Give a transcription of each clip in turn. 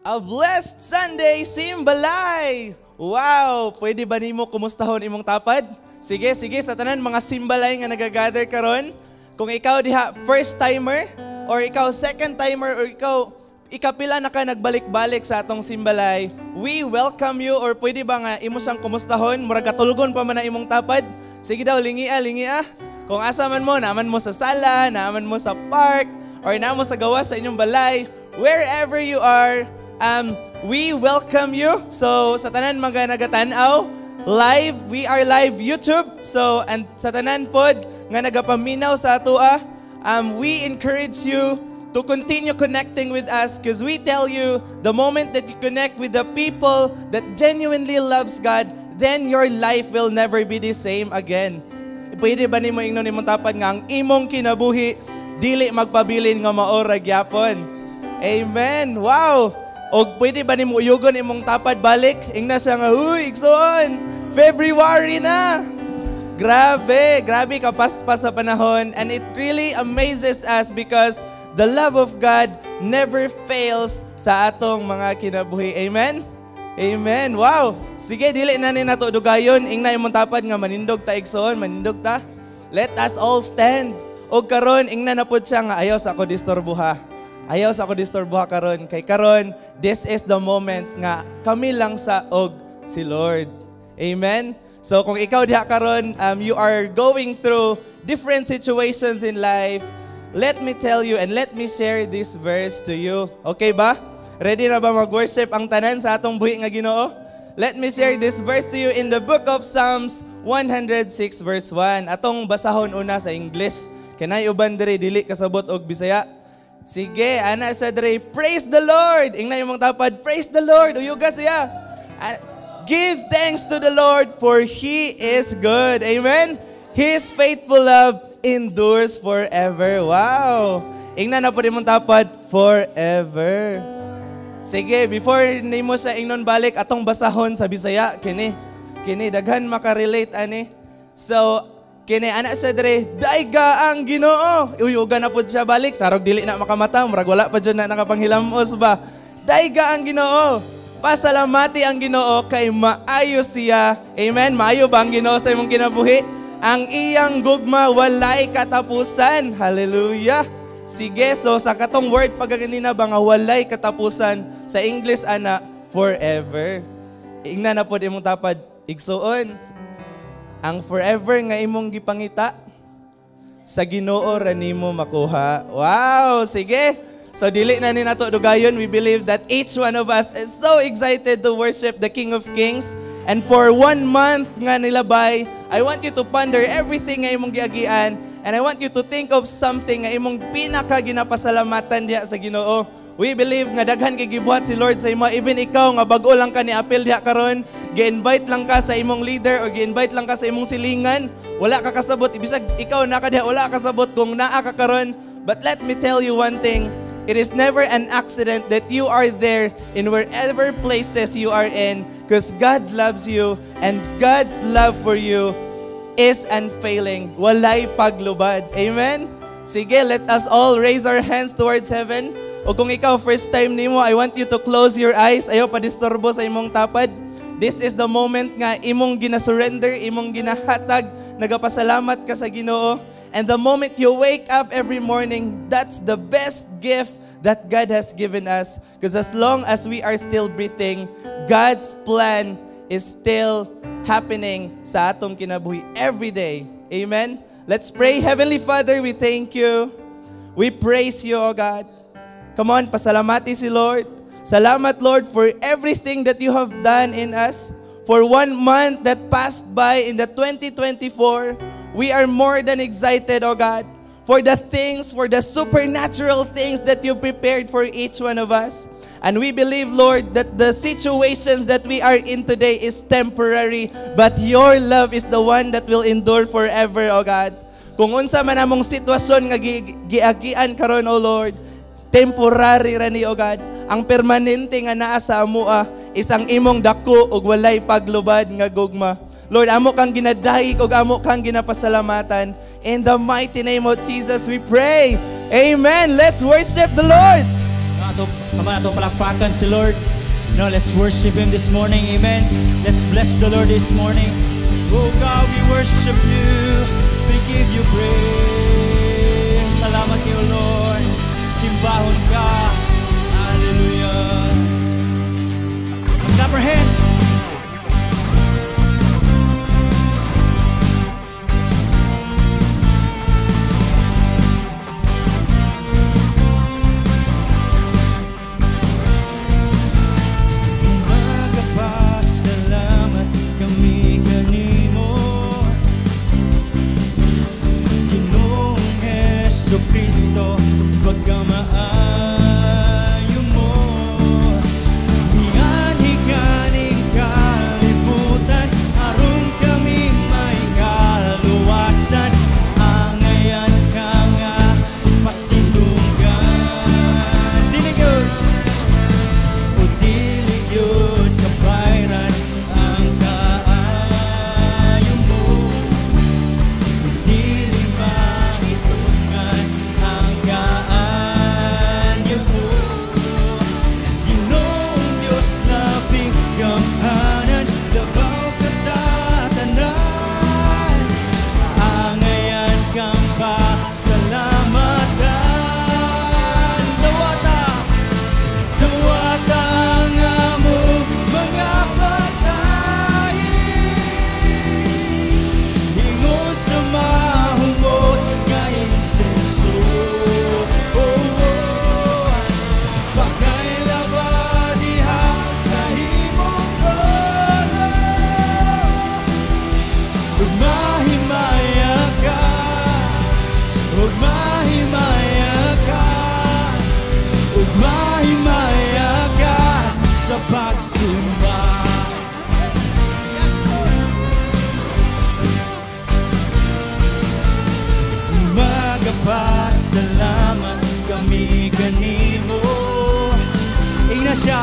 A blessed Sunday, Simbalay! Wow! Pwede ba nimo kumustahon imong tapad? Sige, sa tanan mga Simbalay nga nagagather karon. Kung ikaw diha first timer, or ikaw second timer, or ikaw ikapila na ka nagbalik-balik sa atong Simbalay, we welcome you, or pwede ba nga imo siyang kumustahon? Murag katulgon pa man na imong tapad? Sige daw, lingi ah. Kung asa man mo, naaman mo sa sala, naaman mo sa park, or naaman mo sa gawa sa inyong balay, wherever you are, we welcome you. So, sa tanan mga nagatanaw, live, we are live YouTube. So, and sa tanan pod, nga nagapaminaw sa atua, we encourage you to continue connecting with us because we tell you, the moment that you connect with the people that genuinely loves God, then your life will never be the same again. Pwede ba nimo ingnon imong tapad nga ang imong kinabuhi dili magpabilin nga maora gyapon? Amen. Wow. O pwede ba nimo uyugon imong tapad balik? Ingna siya nga, huy, igsoon, February na. Grabe kapaspas sa panahon. And it really amazes us because the love of God never fails sa atong mga kinabuhi. Amen? Amen. Wow. Sige, dili na ni nato dugayon. Ingna imong tapad nga manindog ta igsoon, manindog ta. Let us all stand. O karon ingna na pud siya nga ayaw sa ako disturbuha. Ayaw sa ako disturbuha karon. Kay karon, this is the moment nga kami lang sa og si Lord. Amen. So kung ikaw diha karon, you are going through different situations in life, let me tell you and let me share this verse to you. Okay ba? Ready na ba mag-worship ang tanan sa atong buhi nga Ginoo? Let me share this verse to you in the book of Psalms 106 verse 1. Atong basahon una sa English. Kanay uban diri dili kasabot og Bisaya. Sige, ana sa diri, praise the Lord. Ingna imong tapad, praise the Lord. Uyuga siya. Give thanks to the Lord for He is good. Amen? His faithful love endures forever. Wow. Ingna na po imong tapad, forever. Sige, before nimo sa ingnon balik, atong basahon sa Bisaya, kini daghan makarelate ani. So, kini ana sa dire, daiga ang Ginoo. Uyuga na pud siya balik, sarog dili na makamata, murag wala pa jud na nakapanghilamos ba. Daiga ang Ginoo. Pasalamati ang Ginoo kay maayo siya. Amen. Maayo ba ang Ginoo sa imong kinabuhi? Ang iyang gugma walay katapusan. Hallelujah. Sige, so sa katong word pagaganina ba nga walay katapusan, sa English ana forever. Ingna na pod imong tapad igsuon. Ang forever nga imong gipangita sa Ginoo ra nimo makuha. Wow, sige. So dili na ni nato dugayon, we believe that each one of us is so excited to worship the King of Kings. And for 1 month nga nilabay, I want you to ponder everything nga imong giagian, and I want you to think of something nga imong pinaka ginapasalamatan diha sa Ginoo. We believe nga daghan kay gibuhat si Lord sa imo. Even ikaw nga bag-o lang ka ni apil diha karon, gi-invite lang ka sa imong leader or gi-invite lang ka sa imong silingan, wala ka kasabot. Ibisag ikaw na ka diha, wala ka kasabot kung naa ka karon. But let me tell you one thing. It is never an accident that you are there in wherever places you are in, because God loves you and God's love for you is unfailing. Walay paglubad. Amen? Sige, let us all raise our hands towards heaven. O kung ikaw first time nimo, I want you to close your eyes. Ayaw pa disturbo sa imong tapad. This is the moment nga imong gina-surrender, imong ginahatag, nagapasalamat ka sa Ginoo. And the moment you wake up every morning, that's the best gift that God has given us. Because as long as we are still breathing, God's plan is still happening sa atong kinabuhi every day. Amen? Let's pray. Heavenly Father, we thank you. We praise you, O God. Come on, pasalamati si Lord. Salamat, Lord, for everything that you have done in us. For 1 month that passed by in the 2024, we are more than excited, O God, for the things, for the supernatural things that you prepared for each one of us. And we believe, Lord, that the situations that we are in today is temporary, but your love is the one that will endure forever, O God. Kung unsa man among sitwasyon nga giagian karon, O Lord, temporary ra ni, O God. Ang permanente nga naa sa amua is ang imong dako ug walay paglubad nga gugma. Lord, amo kang ginadayeg ug amo kang ginapasalamatan. In the mighty name of Jesus we pray. Amen. Let's worship the Lord. Come on, ato palakpakan si Lord. No, let's worship Him this morning. Amen. Let's bless the Lord this morning. Oh God, we worship You. We give You praise. Salamat kayo, Lord. Simbahon ka. Hallelujah. Let's clap our hands. Kristo, pagkamaayo mo, hiyan-higaning kalibutan, aron kami may kaluwasan, angayan ka nga pasilungan. Diligod, o diligod kapayran ang kaayo mo, dili maitungan ang kaanyo mo. Ginoong Diyos na bigkamhanan, labaw ka sa tanan, angayan kang pasalamatan. Dawata ang among mga pagkain, ingon sa mahumot nga insenso. Pagkailaba diha sa imong trono, ug mahimaya ka, ug mahimaya ka, ug mahimaya ka sa pagsimba. Yes, Lord. Magapasalamat kami kanimo. Ignacia,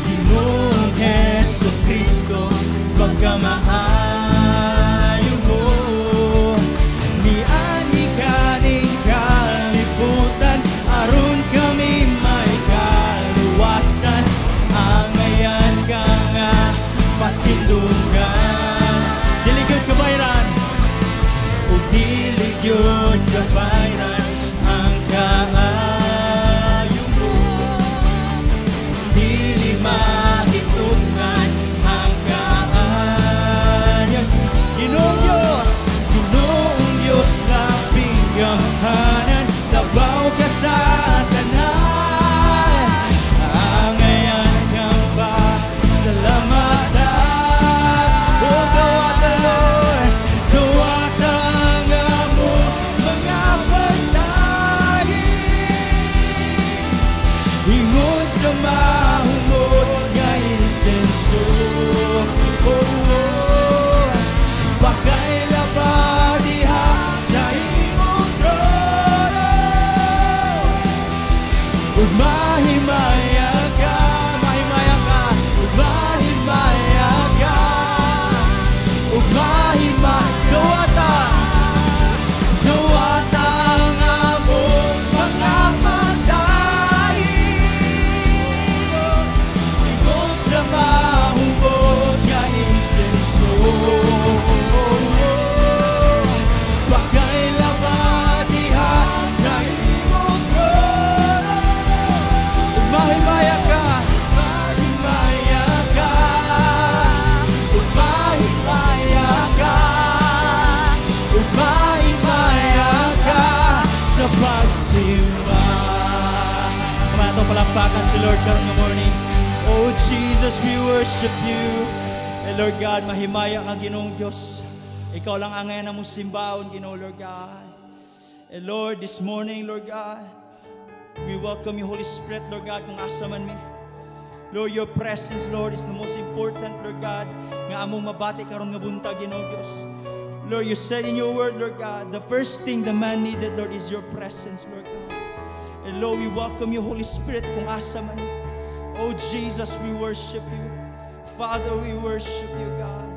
Ginoong Jesucristo, pagkamaayo mo, miani-kaning kalibutan, aron kami may kaluwasan, angayan ka nga pasilungan. Diligod kabayran, o diligod kabayran ang kaayo mo, dili mahitungan ang kaanyo. Ginoong Diyos na bigkamhanan, labaw ka sa tanan, angayan kang pasalamatan. O dawata, Lord, dawata ang among mga pagkain, ingon sa mahumot nga insenso. Pagkailaba diha sa imong trono, ug mahimaya ka, mahimaya ka, ug mahimaya ka, ug dawata ang among mga pagkain, ingon sa mahumot nga insenso. Pagkailaba diha sa imong trono, ug mahimaya ka, mahimaya ka, ug mahimaya ka, ug mahimaya ka sa pagsimba. Kamaya itong palakpakan si Lord karong nga morning. Oh Jesus, we worship You. Lord God, mahimaya ka, Ginoong Diyos. Ikaw lang ang ngayon among simbaon, Ginoo, Lord God. Lord, this morning, Lord God, we welcome You, Holy Spirit, Lord God, kung asa man mi. Lord, Your presence, Lord, is the most important, Lord God, nga among mabati karon nga buntag, Ginoo Diyos. Lord, You said in Your word, Lord God, the first thing the man needed, Lord, is Your presence, Lord God. And Lord, we welcome You, Holy Spirit, kung asa man. Oh Jesus, we worship You. Father, we worship You, God.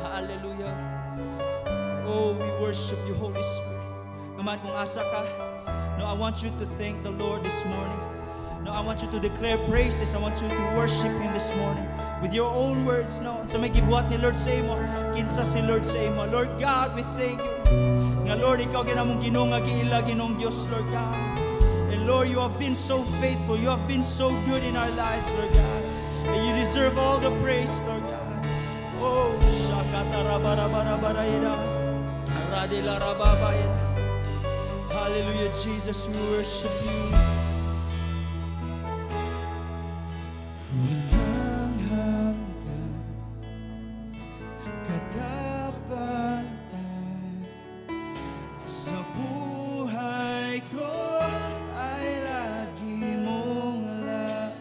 Hallelujah. Oh, we worship You, Holy Spirit. Come on, kung asa ka, no, I want you to thank the Lord this morning. No, I want you to declare praises. I want you to worship Him this morning with your own words. No, sa may gibuhat ni Lord sa imo, kinsa si Lord sa imo. Lord God, we thank you. Nga Lord, ikaw ginamong Ginoo nga giila Ginoong Dios, Lord God. And Lord, you have been so faithful. You have been so good in our lives, Lord God. And you deserve all the praise, Lord God. Oh, shakatarabarabarabaraira. Aradilarababaira. Hallelujah, Jesus, we worship you. Walang hanggan, katapatan sa buhay ko ay lagi mong alaan.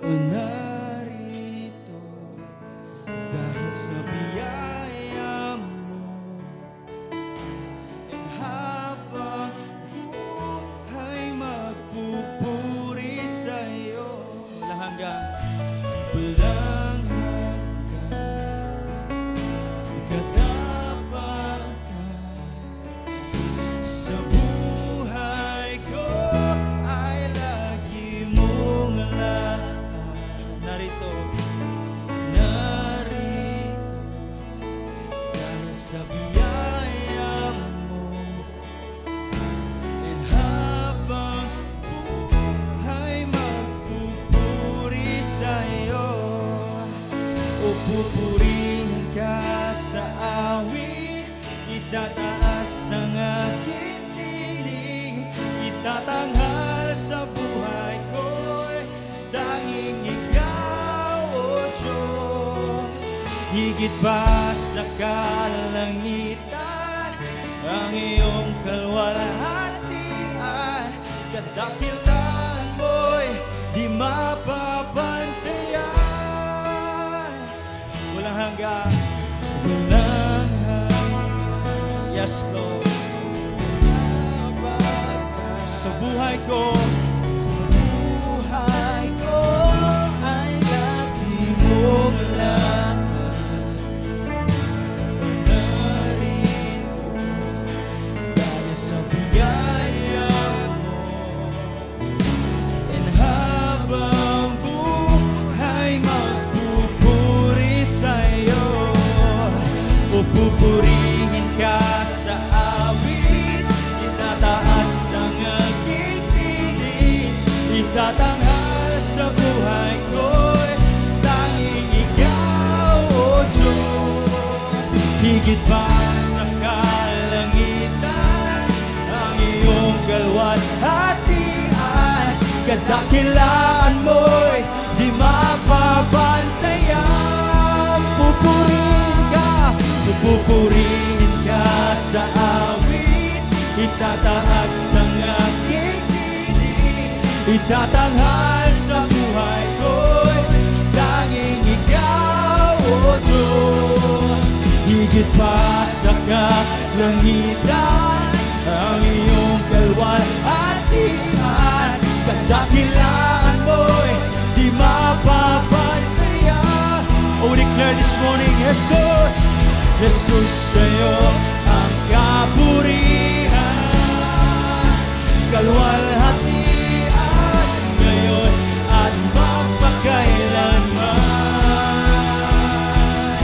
Narito dahil sa biyaya mo, and habang buhay magpupuri sa'yo. Walang hanggan, walang hanggan, katapatan sa buhay ko ay lagi mong alaan. Narito dahil sa biyaya mo, and habang buhay magpupuri sa'yo. O pupurihin ka sa awit, itataas ang aking tinig, itatanghal sa buhay ko'y tanging ikaw, O Diyos. Higit pa sa kalangitan ang iyong kalwalhatian, kadakilaan mo'y di mapapantayan. Walang hanggan, walang hanggan, yes Lord. Sa buhay ko ay lagi mong alaan. Narito dahil sa biyaya mo, and habang buhay magpupuri sa'yo. O pupurihin ka sa awit, itataas ang aking tinig, itatanghal sa buhay ko'y tanging ikaw, O Diyos. Higit pa sa kalangitan ang iyong kalwalhatian, kadakilaan mo'y di mapapantayan. Pupurihin ka sa awit, itataas ang aking tinig, itatanghal sa buhay ko'y tanging ikaw, O Diyos. Higit pa sa kalangitan ang iyong kalwalhatian, kadakilaan mo'y di mapapantayan. Oh, we declare this morning, Jesus, Jesus, sa'yo ang kapurihan, kalwalhatian, ngayon at magpakailanman.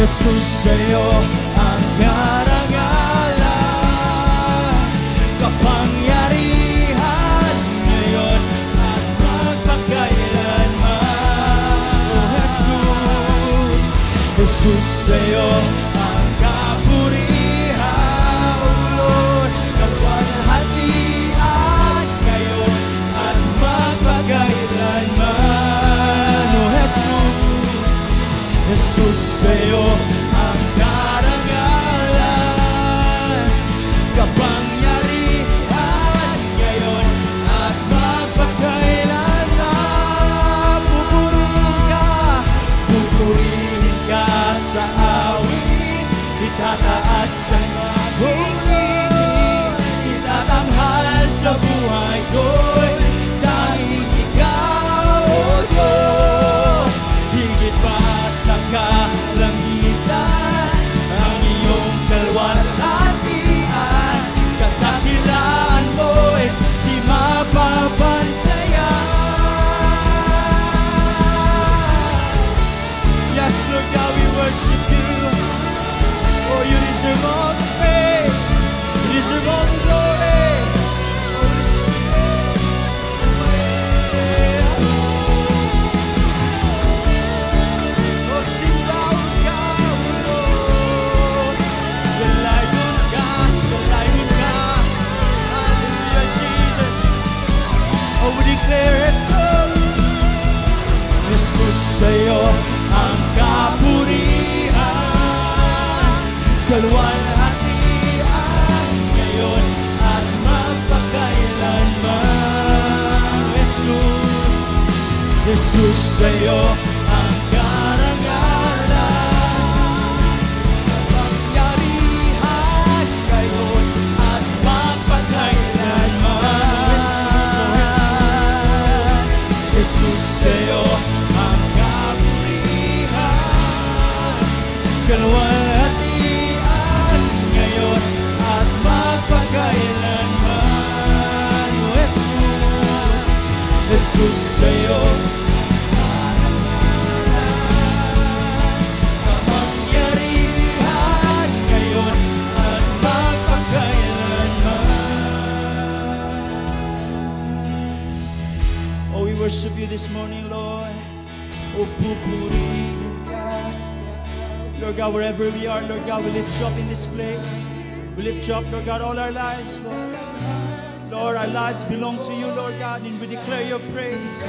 Jesus, sa'yo ang karangalan, kapangyarihan, ngayon at magpakailanman. Oh Jesus, Jesus, sa'yo ang kapurihan, O Lord, kalwalhatian, ngayon at magpakailanman. O Jesus, Jesus, sa'yo ang karangalan, kapangyarihan, ngayon at magpakailanman. Pupurihin ka sa awit, itataas ang aking tinig, itatanghal sa buhay ko'y tanging ikaw, O Diyos. Higit pa sa kalangitan ang iyong kalwalhatian, kadakilaan mo'y di kalwalhatian ngayon at magpakailanman. Jesus, Jesus sa'yo ang karangalan, kapangyarihan ngayon at magpakailanman. Jesus sa'yo ang kapurihan, kalwalhatian ngayon at magpakailanman. Jesus, Jesus sa'yo kapangyarihan ngayon at magpakailanman. Oh, we worship you this morning, Lord. Oh, pupurihin ka sa Lord God, wherever we are, Lord God, we lift you up in this place. We lift you up, Lord God, all our lives, Lord. Lord, our lives belong to you, Lord God, and we declare your praise.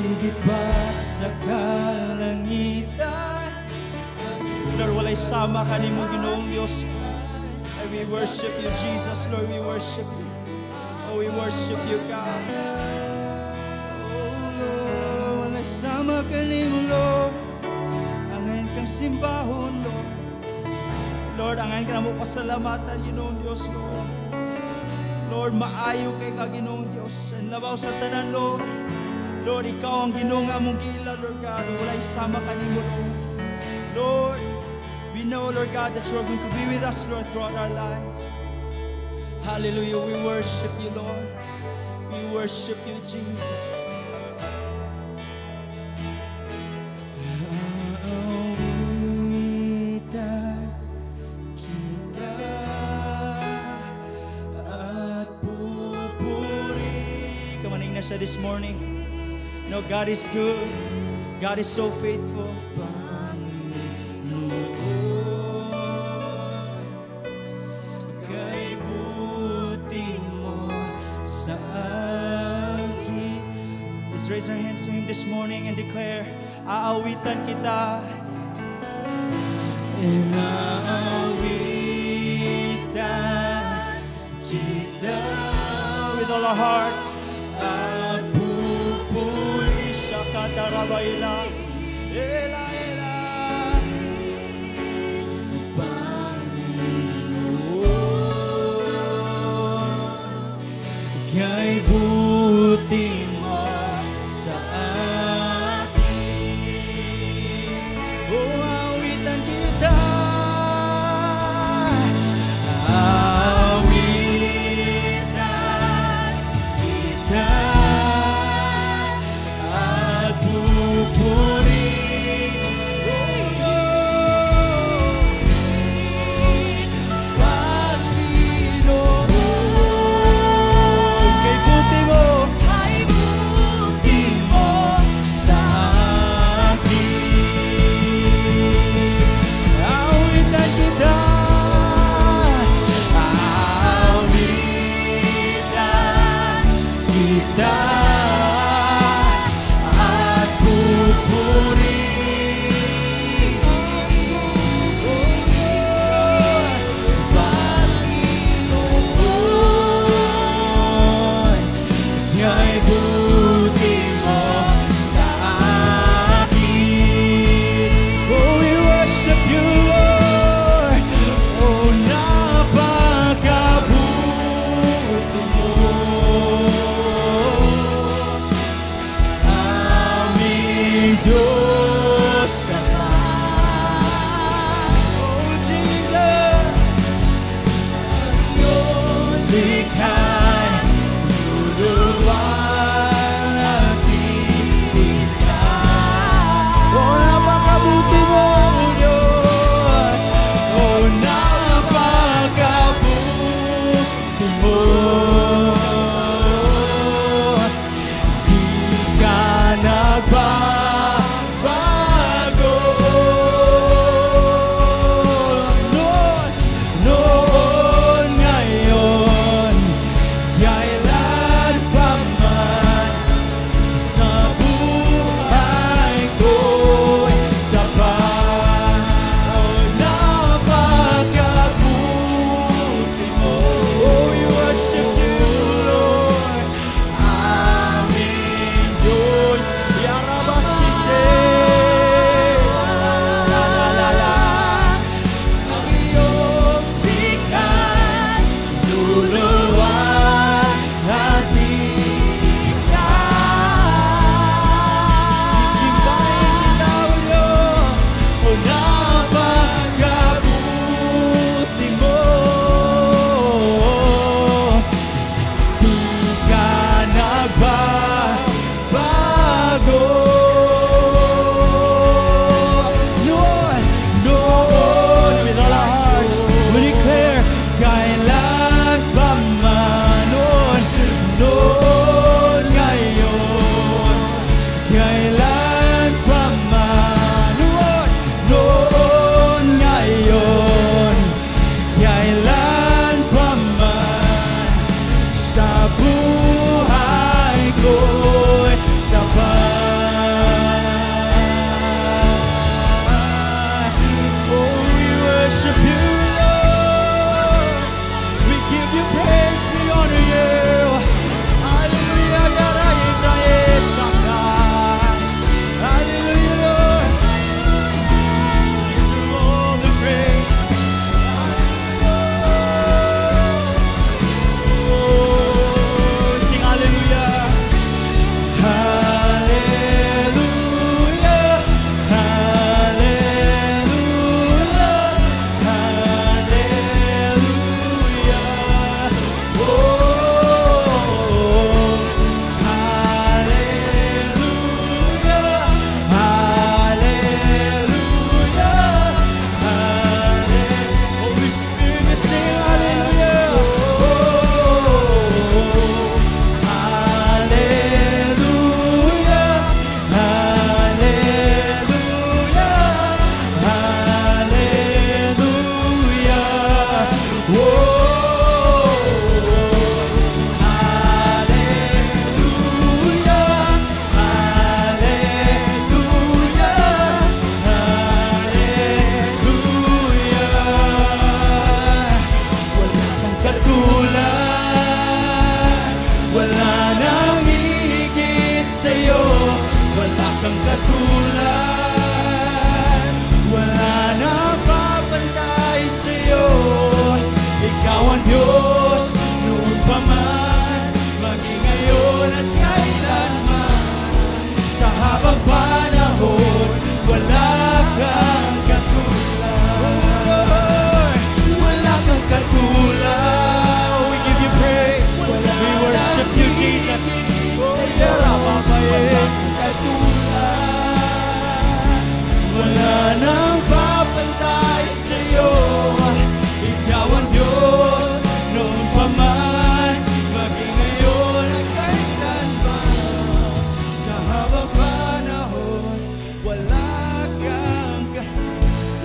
Higit pa sa kalangitan, Lord, walay sama ka ni mo, Ginoong Diyos. And we worship you, Jesus, Lord, we worship you. Oh, we worship you, God. Oh, Lord, walay sama ka ni mo, Lord. Angayon kang simbahon, Lord. Lord, angayon ka na mo pasalamatan, Ginoong Diyos, Lord. Lord, maayo kay ka, Ginoong Diyos. Ang labaw sa tanan, Lord. Lord, ikaw ang Ginoong among gila, Lord God. Walay sama ka ni mo, Lord. Lord, we know, Lord God, that you are going to be with us, Lord, throughout our lives. Hallelujah. We worship you, Lord. We worship you, Jesus. Awitan kita at pupuri. Kamaning na siya this morning. No, God is good. God is so faithful. Let's raise our hands to Him this morning and declare, aawitan kita. And aawitan kita with all our hearts. At pupuri shakatarabaila. Ela, ela. Panginoon, kay buti mo sa akin. Oh, awitan kita. Awitan kita. At pupuri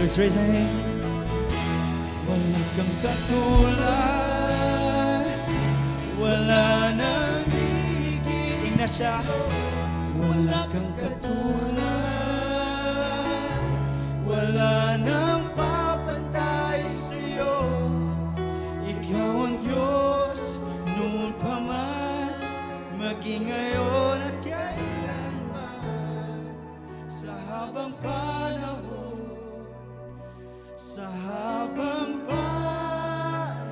Let's raise our hand. Wala kang katulad, wala nang higit. Tingnan siya. Wala kang katulad, wala nang papantay sa'yo. Ikaw ang Diyos, noon pa man, maging ngayon at kailanman. Sa habang panahon, sa habang panahon,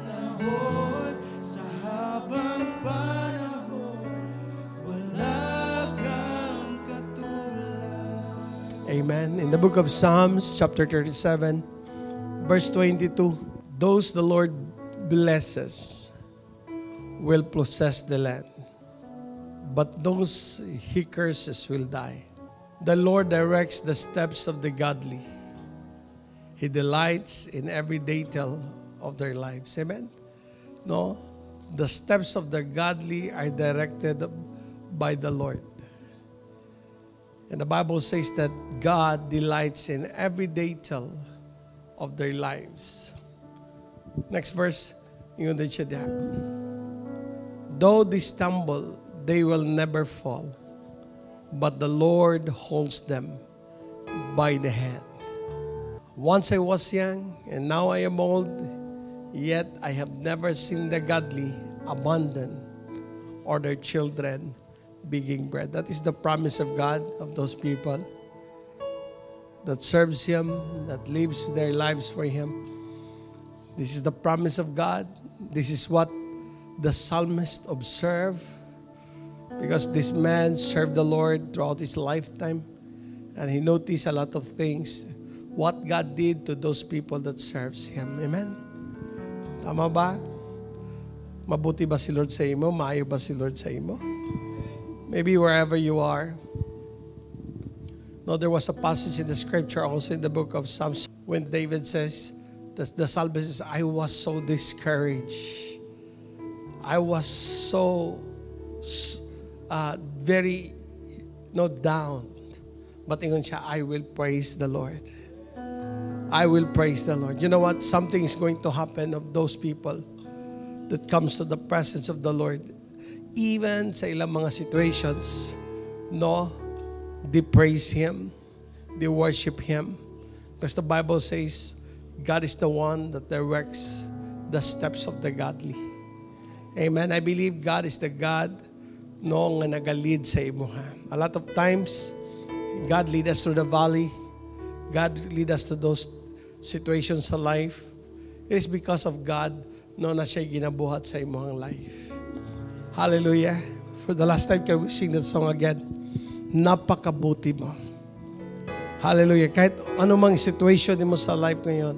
sa habang panahon, wala kang katulad. Amen. In the book of Psalms, chapter 37, verse 22, those the Lord blesses will possess the land, but those he curses will die. The Lord directs the steps of the godly. He delights in every detail of their lives. Amen? No, the steps of the godly are directed by the Lord. And the Bible says that God delights in every detail of their lives. Next verse, yun din siya diyan. Though they stumble, they will never fall, but the Lord holds them by the hand. Once I was young, and now I am old, yet I have never seen the godly abandon or their children begging bread. That is the promise of God of those people that serves Him, that lives their lives for Him. This is the promise of God. This is what the psalmist observed, because this man served the Lord throughout his lifetime, and he noticed a lot of things, what God did to those people that serves Him. Amen? Tama ba? Mabuti ba si Lord sa imo? Maayo ba si Lord sa imo? Maybe wherever you are. No, there was a passage in the scripture, also in the book of Psalms, when David says, the psalmist says, I was so discouraged. I was so very down. But ingon siya, I will praise the Lord. I will praise the Lord. You know what? Something is going to happen of those people that comes to the presence of the Lord. Even sa ilang mga situations, no, they praise Him, they worship Him. Because the Bible says, God is the one that directs the steps of the godly. Amen. I believe God is the God no nga nagalid sa imo. A lot of times, God lead us through the valley. God lead us to those situations sa life. It is because of God no na siya ginabuhat sa imong life. Hallelujah. For the last time, can we sing that song again? Napakabuti mo. Hallelujah. Kahit anumang situation mo sa life ngayon,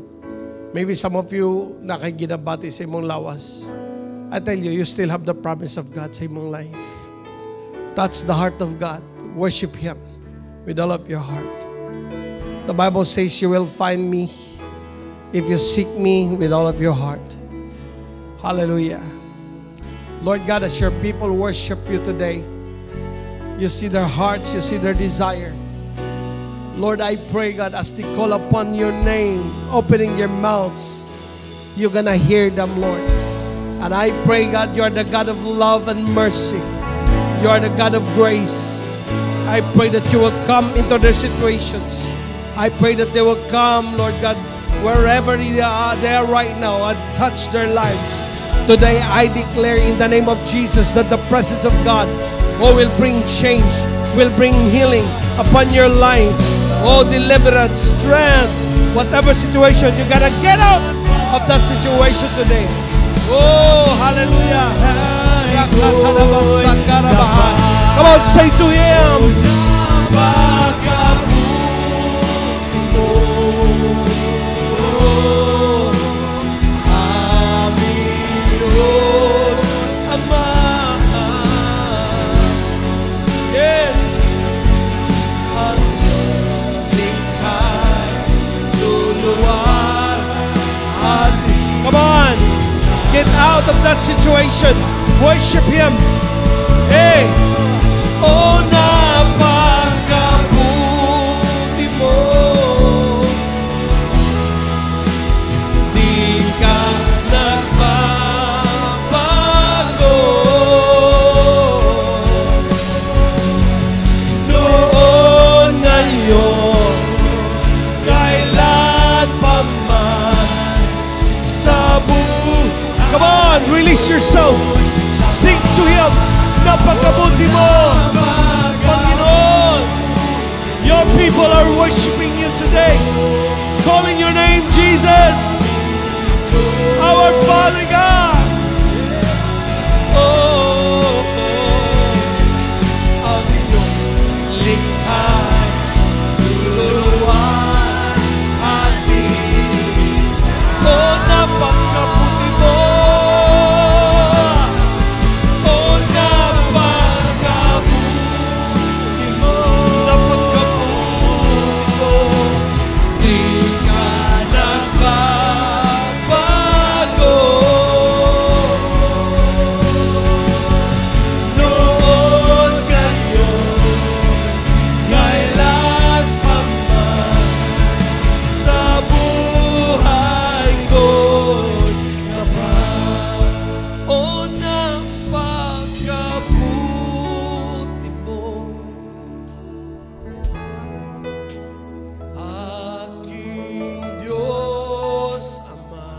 maybe some of you nakaginabati sa imong lawas. I tell you, you still have the promise of God sa imong life. Touch the heart of God. Worship Him with all of your heart. The Bible says you will find me if you seek me with all of your heart. Hallelujah. Lord God, as your people worship you today, you see their hearts, you see their desire. Lord, I pray, God, as they call upon your name, opening their mouths, you're gonna hear them, Lord. And I pray, God, you are the God of love and mercy. You are the God of grace. I pray that you will come into their situations. I pray that they will come, Lord God, wherever they are right now, and touch their lives. Today, I declare in the name of Jesus that the presence of God will bring change, will bring healing upon your life. Oh, deliverance, strength, whatever situation, you gotta get out of that situation today. Oh, hallelujah. Come on, say to Him. Come on, get out of that situation. Worship Him. Hey, oh, napakabuti mo. Release yourself. Sing to Him. Napakabuti mo, Panginoon. Your people are worshiping you today. Calling your name, Jesus. Our Father God. Oh, ang iyong likha, luluwan, hati. Oh, napakabuti mo. Oh, napakabuti mo. Napakabuti mo. Di ka nagbabago. Noon, ngayon, kailan pa man sa buhay ko'y kapal. O napakabuti mo, aking Diyos Ama.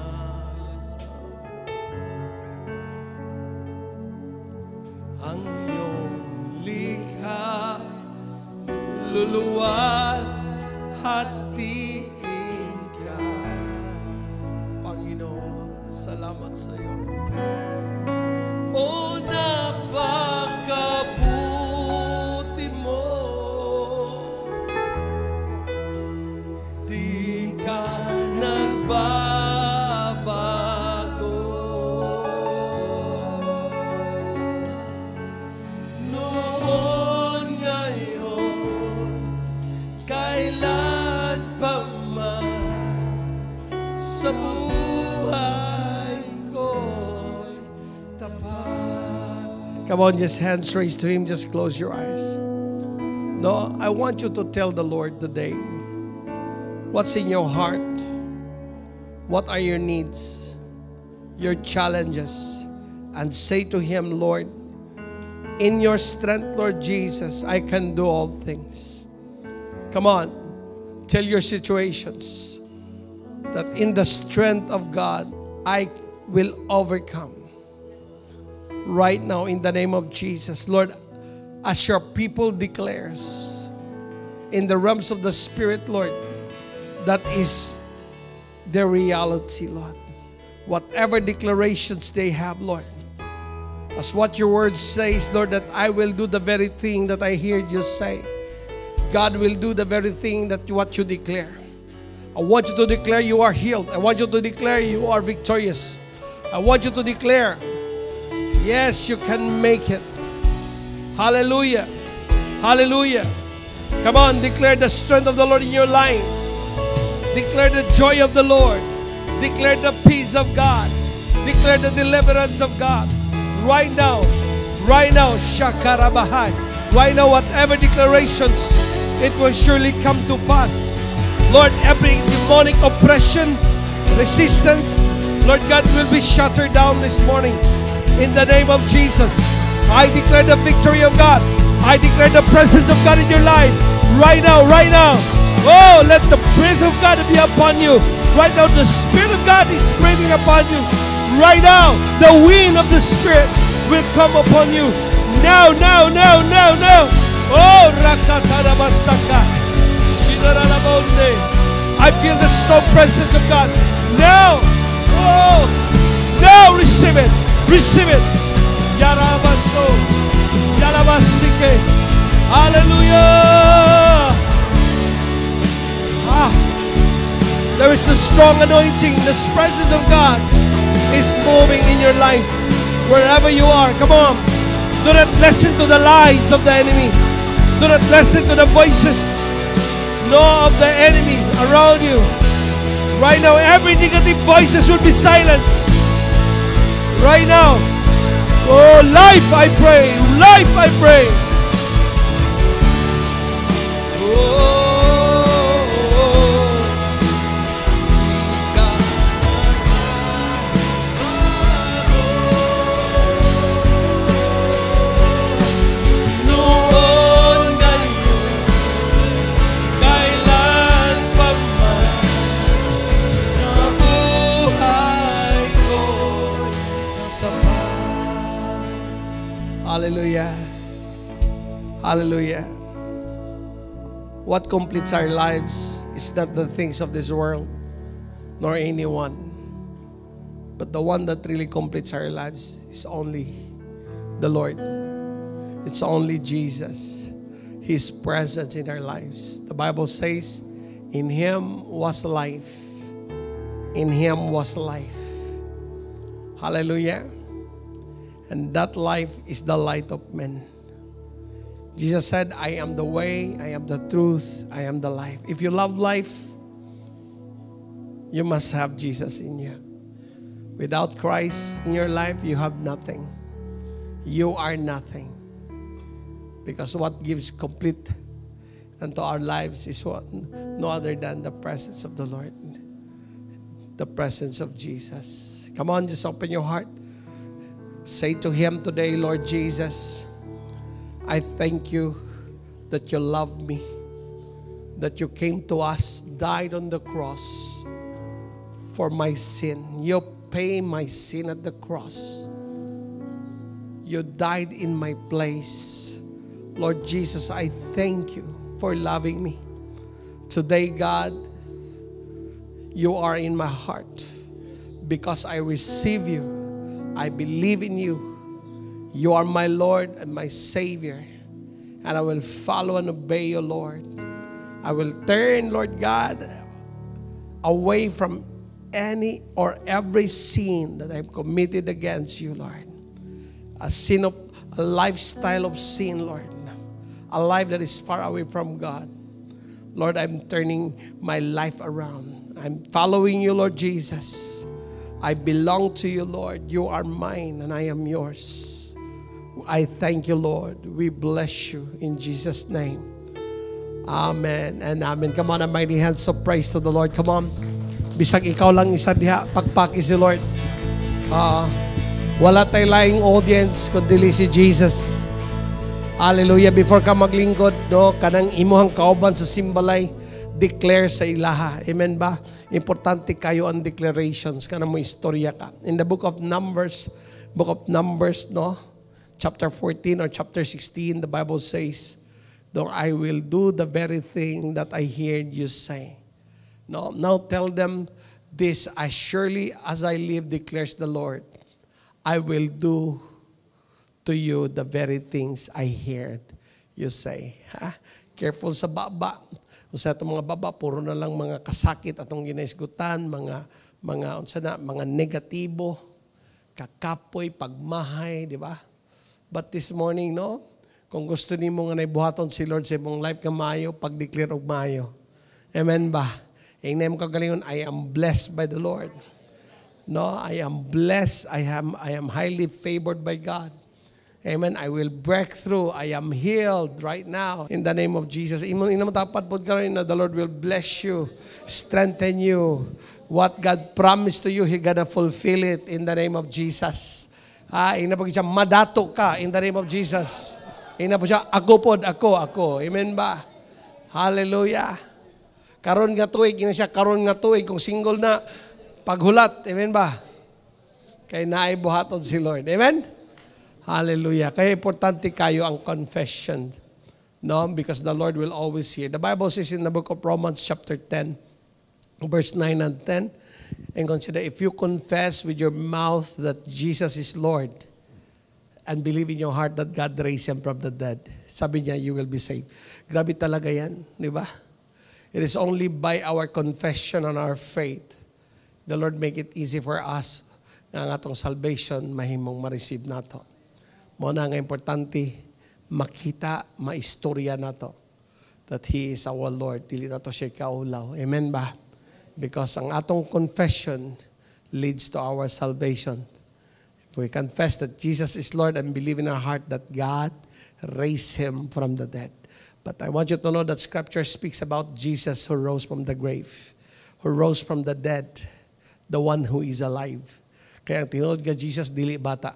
Ang iyong likha, luluwan, hatiin ka. Panginoon, salamat sa iyo. O napakabuti mo, di ka nagbabago. Noon, ngayon, kailan pa man sa buhay ko'y tapat. Come on, just hands raised to Him. Just close your eyes. No, I want you to tell the Lord today what's in your heart. What are your needs, your challenges, and say to Him, Lord, in your strength, Lord Jesus, I can do all things. Come on, tell your situations that in the strength of God, I will overcome. Right now, in the name of Jesus, Lord, as your people declares, in the realms of the Spirit, Lord, that is their reality, Lord. Whatever declarations they have, Lord, as what your word says, Lord, that I will do the very thing that I heard you say. God will do the very thing that what you declare. I want you to declare you are healed. I want you to declare you are victorious. I want you to declare, yes, you can make it. Hallelujah. Hallelujah. Come on, declare the strength of the Lord in your life. Declare the joy of the Lord. Declare the peace of God. Declare the deliverance of God. Right now, Shakarabahai. Right now, whatever declarations, it will surely come to pass. Lord, every demonic oppression, resistance, Lord God, will be shattered down this morning. In the name of Jesus, I declare the victory of God. I declare the presence of God in your life. Right now, right now. Oh, let the breath of God be upon you. Right now, the Spirit of God is breathing upon you. Right now, the wind of the Spirit will come upon you. Now. Oh, Rakatarabasaka. Shidarabonde. I feel the strong presence of God. Now. Oh, now receive it. Receive it. Yarabaso. Yarabasike. Hallelujah. There is a strong anointing. The presence of God is moving in your life. Wherever you are, come on. Do not listen to the lies of the enemy. Do not listen to the voices nor of the enemy around you. Right now, every negative voices will be silenced. Right now. Oh, life I pray. Life I pray. The Hallelujah. Hallelujah. What completes our lives is not the things of this world, nor anyone. But the one that really completes our lives is only the Lord. It's only Jesus. His presence in our lives. The Bible says, in Him was life. In Him was life. Hallelujah. And that life is the light of men. Jesus said, I am the way, I am the truth, I am the life. If you love life, you must have Jesus in you. Without Christ in your life, you have nothing. You are nothing. Because what gives complete unto our lives is what? No other than the presence of the Lord. The presence of Jesus. Come on, just open your heart. Say to Him today, Lord Jesus, I thank you that you love me, that you came to us, died on the cross for my sin. You pay my sin at the cross. You died in my place. Lord Jesus, I thank you for loving me. Today, God, you are in my heart because I receive you. I believe in you. You are my Lord and my Savior. And I will follow and obey you, Lord. I will turn, Lord God, away from any or every sin that I've committed against you, Lord. A lifestyle of sin, Lord. A life that is far away from God. Lord, I'm turning my life around. I'm following you, Lord Jesus. I belong to you, Lord. You are mine and I am yours. I thank you, Lord. We bless you in Jesus' name. Amen and amen. Come on, a mighty hands of praise to the Lord. Come on. Bisag ikaw lang isa diha, pagpaki si Lord. Wala tayo laing audience kundi si Jesus. Hallelujah. Before ka maglingkod, kanang imuhang kauban sa simbalay, declare sa ilaha. Amen ba? Importante kayo ang declarations. Kanang mo istorya ka. In the book of Numbers, chapter 14 or chapter 16, the Bible says, I will do the very thing that I heard you say. Now tell them this, as surely as I live, declares the Lord, I will do to you the very things I heard you say. Careful sa baba. Kung sa itong mga baba, puro na lang mga kasakit atong ginaisgutan, mga negatibo, kakapoy, pagmahay, di ba? But this morning, kung gusto ni mo nga naibuhaton si Lord sa imong life ka maayo, pag-declare og maayo. Amen ba? Ingnan mo kagalingon, I am blessed by the Lord. I am blessed. I am highly favored by God. Amen. I will break through. I am healed right now in the name of Jesus. Inamatapat po ka rin na the Lord will bless you, strengthen you. What God promised to you, He gonna fulfill it in the name of Jesus. Ina po siya, madato ka in the name of Jesus. Ina po siya, ako. Amen ba? Hallelujah. Karon nga tuig, ina siya karon nga tuig. Kung single na, paghulat. Amen ba? Kaya naibuhaton si Lord. Amen? Hallelujah. Kaya importante kayo ang confession. Because the Lord will always hear. The Bible says in the book of Romans chapter 10, verse 9 and 10, and consider, if you confess with your mouth that Jesus is Lord and believe in your heart that God raised Him from the dead, sabi niya, you will be saved. Grabe talaga yan, di ba? It is only by our confession and our faith the Lord make it easy for us nga ang atong salvation mahimong ma-receive nato. Muna nga importante makita, maistorya nato that He is our Lord. Dili nato siya kaulaw. Amen ba? Because ang atong confession leads to our salvation. If we confess that Jesus is Lord and believe in our heart that God raised Him from the dead. But I want you to know that Scripture speaks about Jesus who rose from the grave, who rose from the dead, the one who is alive. Kaya ang tinuod ka Jesus, dili bata.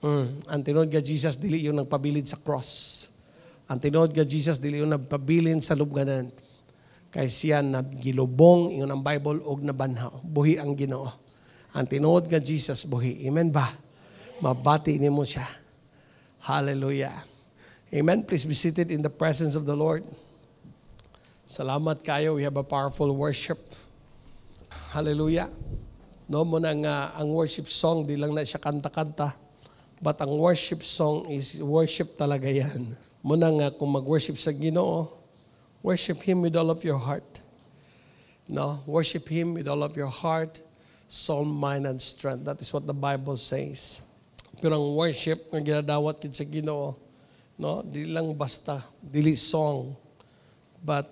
Ang tinuod ka Jesus, dili yung nagpabilid sa cross. Ang tinuod ka Jesus, dili yung nagpabilin sa lubganan. Kaya siya nagilubong, yun ang Bible, og nabanhaw. Buhi ang Ginoo. Ang tinuod ka Jesus, buhi. Amen ba? Mabati ni mo siya. Hallelujah. Amen. Please be seated in the presence of the Lord. Salamat kayo. We have a powerful worship. Hallelujah. No, muna nga, ang worship song, di lang na siya kanta-kanta. But ang worship song is worship talaga yan. Muna nga, kung mag-worship sa Ginoo, worship Him with all of your heart. No, worship Him with all of your heart, soul, mind, and strength. That is what the Bible says. Pero ang worship, ang ginadawat kit sa Ginoo, no, di lang basta, dili song, but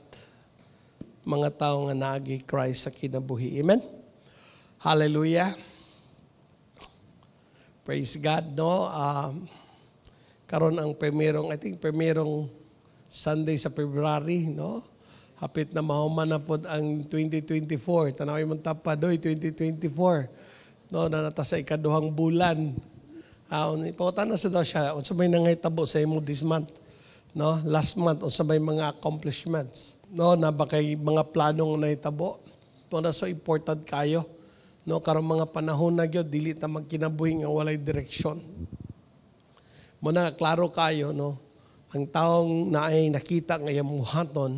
mga tao nga naagi Christ sa kinabuhi. Amen? Hallelujah. Praise God, no? Karon ang I think primerong Sunday sa February, no? Hapit na mahuman na po ang 2024. Tanawin mong tapadoy, 2024. No, na nata sa ikaduhang bulan. Pautan na sa daw siya, unsa may nangaytabo sa imo this month. No, last month, unsa may mga accomplishments. No, na ba kay mga planong nahitabo. No, na so important kayo. No, karong mga panahon na gyud dili ta magkinabuhi nga walay direksyon. Muna klaro kayo, no. Ang taong naay nakita nga yamuhaton,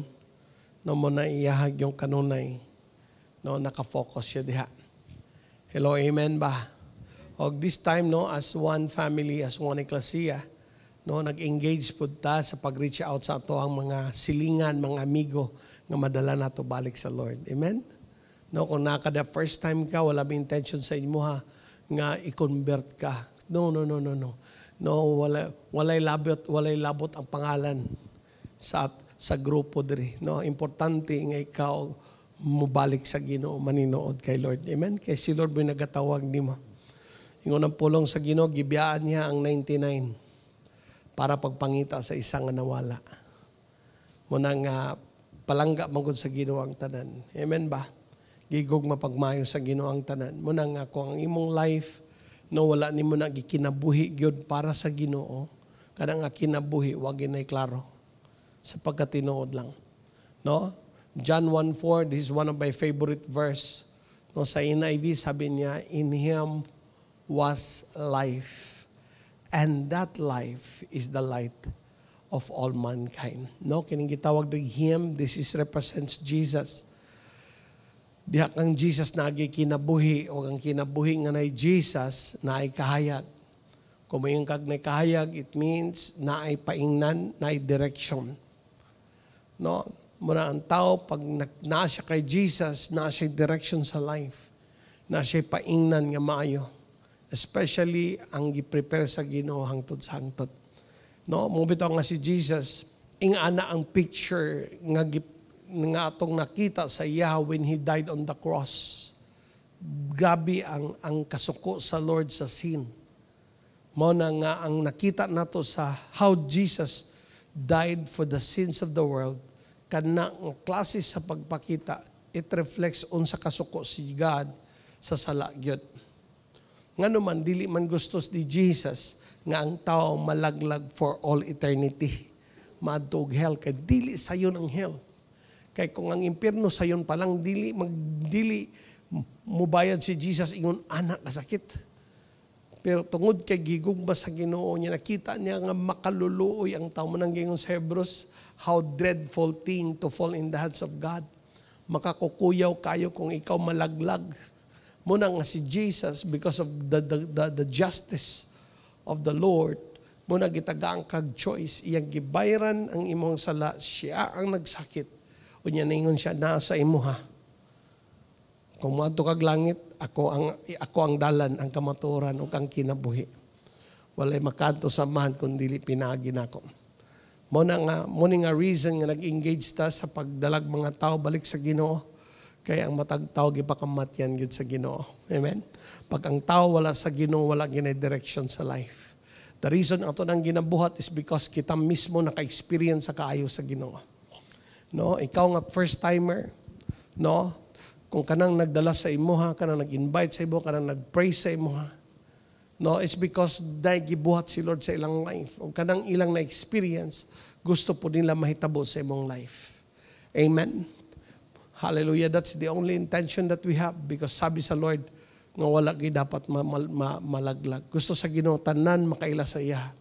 no, mo na iyahag yung kanunay, no, naka-focus siya diha. Hello, amen ba? Og this time, no, as one family, as one ecclesia, no, nag-engage po ta sa pag-reach out sa ato ang mga silingan, mga amigo nga madala nato balik sa Lord. Amen? No, kung nakada first time ka, wala may intention sa inyo ha, nga i-convert ka. No. No, walay labot ang pangalan sa grupo diri. No, importante nga ikaw mubalik sa Ginoo, maninood kay Lord. Amen? Kay si Lord may nagatawag nimo. Ingon ang pulong sa Ginoo, gibiyaan niya ang 99 para pagpangita sa isang nga nawala. Muna nga palangga mangod sa Ginoo ang tanan. Amen ba? Gigog mapagmayo sa Ginoo ang tanan. Muna nga kung ang imong life, no, wala nimo na gikinabuhi gyud para sa Ginoo, kada nga kinabuhi wag ginay klaro sapagkat tinuod lang. No? John 1:4, this is one of my favorite verse. No, sa NIV sabi niya, in Him was life, and that life is the light of all mankind. No, kining gitawag ng Him, this is represents Jesus. Diha kang Jesus na kinabuhi o ang kinabuhi nga na Jesus na ay kahayag. Kung may kag na kahayag, it means na ay paingnan, na ay direction. No? Muna ang tao, pag naa siya kay Jesus, naa siya direction sa life. Na siya paingnan nga maayo. Especially ang giprepare sa Ginoo hangtod sa hangtod. No? Mubitaw nga si Jesus, ingana ang picture nga atong nakita sa iya when He died on the cross. Gabi ang kasuko sa Lord sa sin. Mo na nga ang nakita nato sa how Jesus died for the sins of the world. Kana ang klase sa pagpakita, it reflects unsa kasuko si God sa sala gyud. Ngano man dili man gustos ni Jesus nga ang tao malaglag for all eternity. Maadtog hell kay dili sayon ang hell. Kay kung ang impyerno sayon pa lang dili mubayad si Jesus ingon anak kasakit. Pero tungod kay gigugba sa Ginoo niya, nakita niya nga makaluluoy ang tao. Manang gingon sa Hebrews, how dreadful thing to fall in the hands of God. Makakukuyaw kayo kung ikaw malaglag. Muna nga si Jesus, because of the justice of the Lord, muna gitagaan kag choice, iyang gibayran ang imong sala, siya ang nagsakit. Unya ningon siya, nasa imuha. Kung maadto kag langit, ako ang dalan, ang kamatuoran ug ang kinabuhi. Walay makanto samahan kun dili pinaagi nako. Mo nga reason nga nag-engage ta sa pagdalag mga tao balik sa Ginoo, kay ang matag tao gipakamatyan gyud sa Ginoo. Amen. Pag ang tao wala sa Ginoo, wala ginay direction sa life. The reason ato nang ginabuhat is because kita mismo naka-experience sa kaayo sa Ginoo. No, ikaw nga first timer, no? Kung kanang nagdala sa imuha, kanang nag-invite sa imo, kanang nag-pray sa imuha. No, it's because dahil gibuhat si Lord sa ilang life. O kanang ilang na-experience, gusto po nila mahitabo sa imong life. Amen? Hallelujah. That's the only intention that we have because sabi sa Lord, nga wala kayo dapat malaglag. Gusto sa Ginoo tanan makaila sa iya.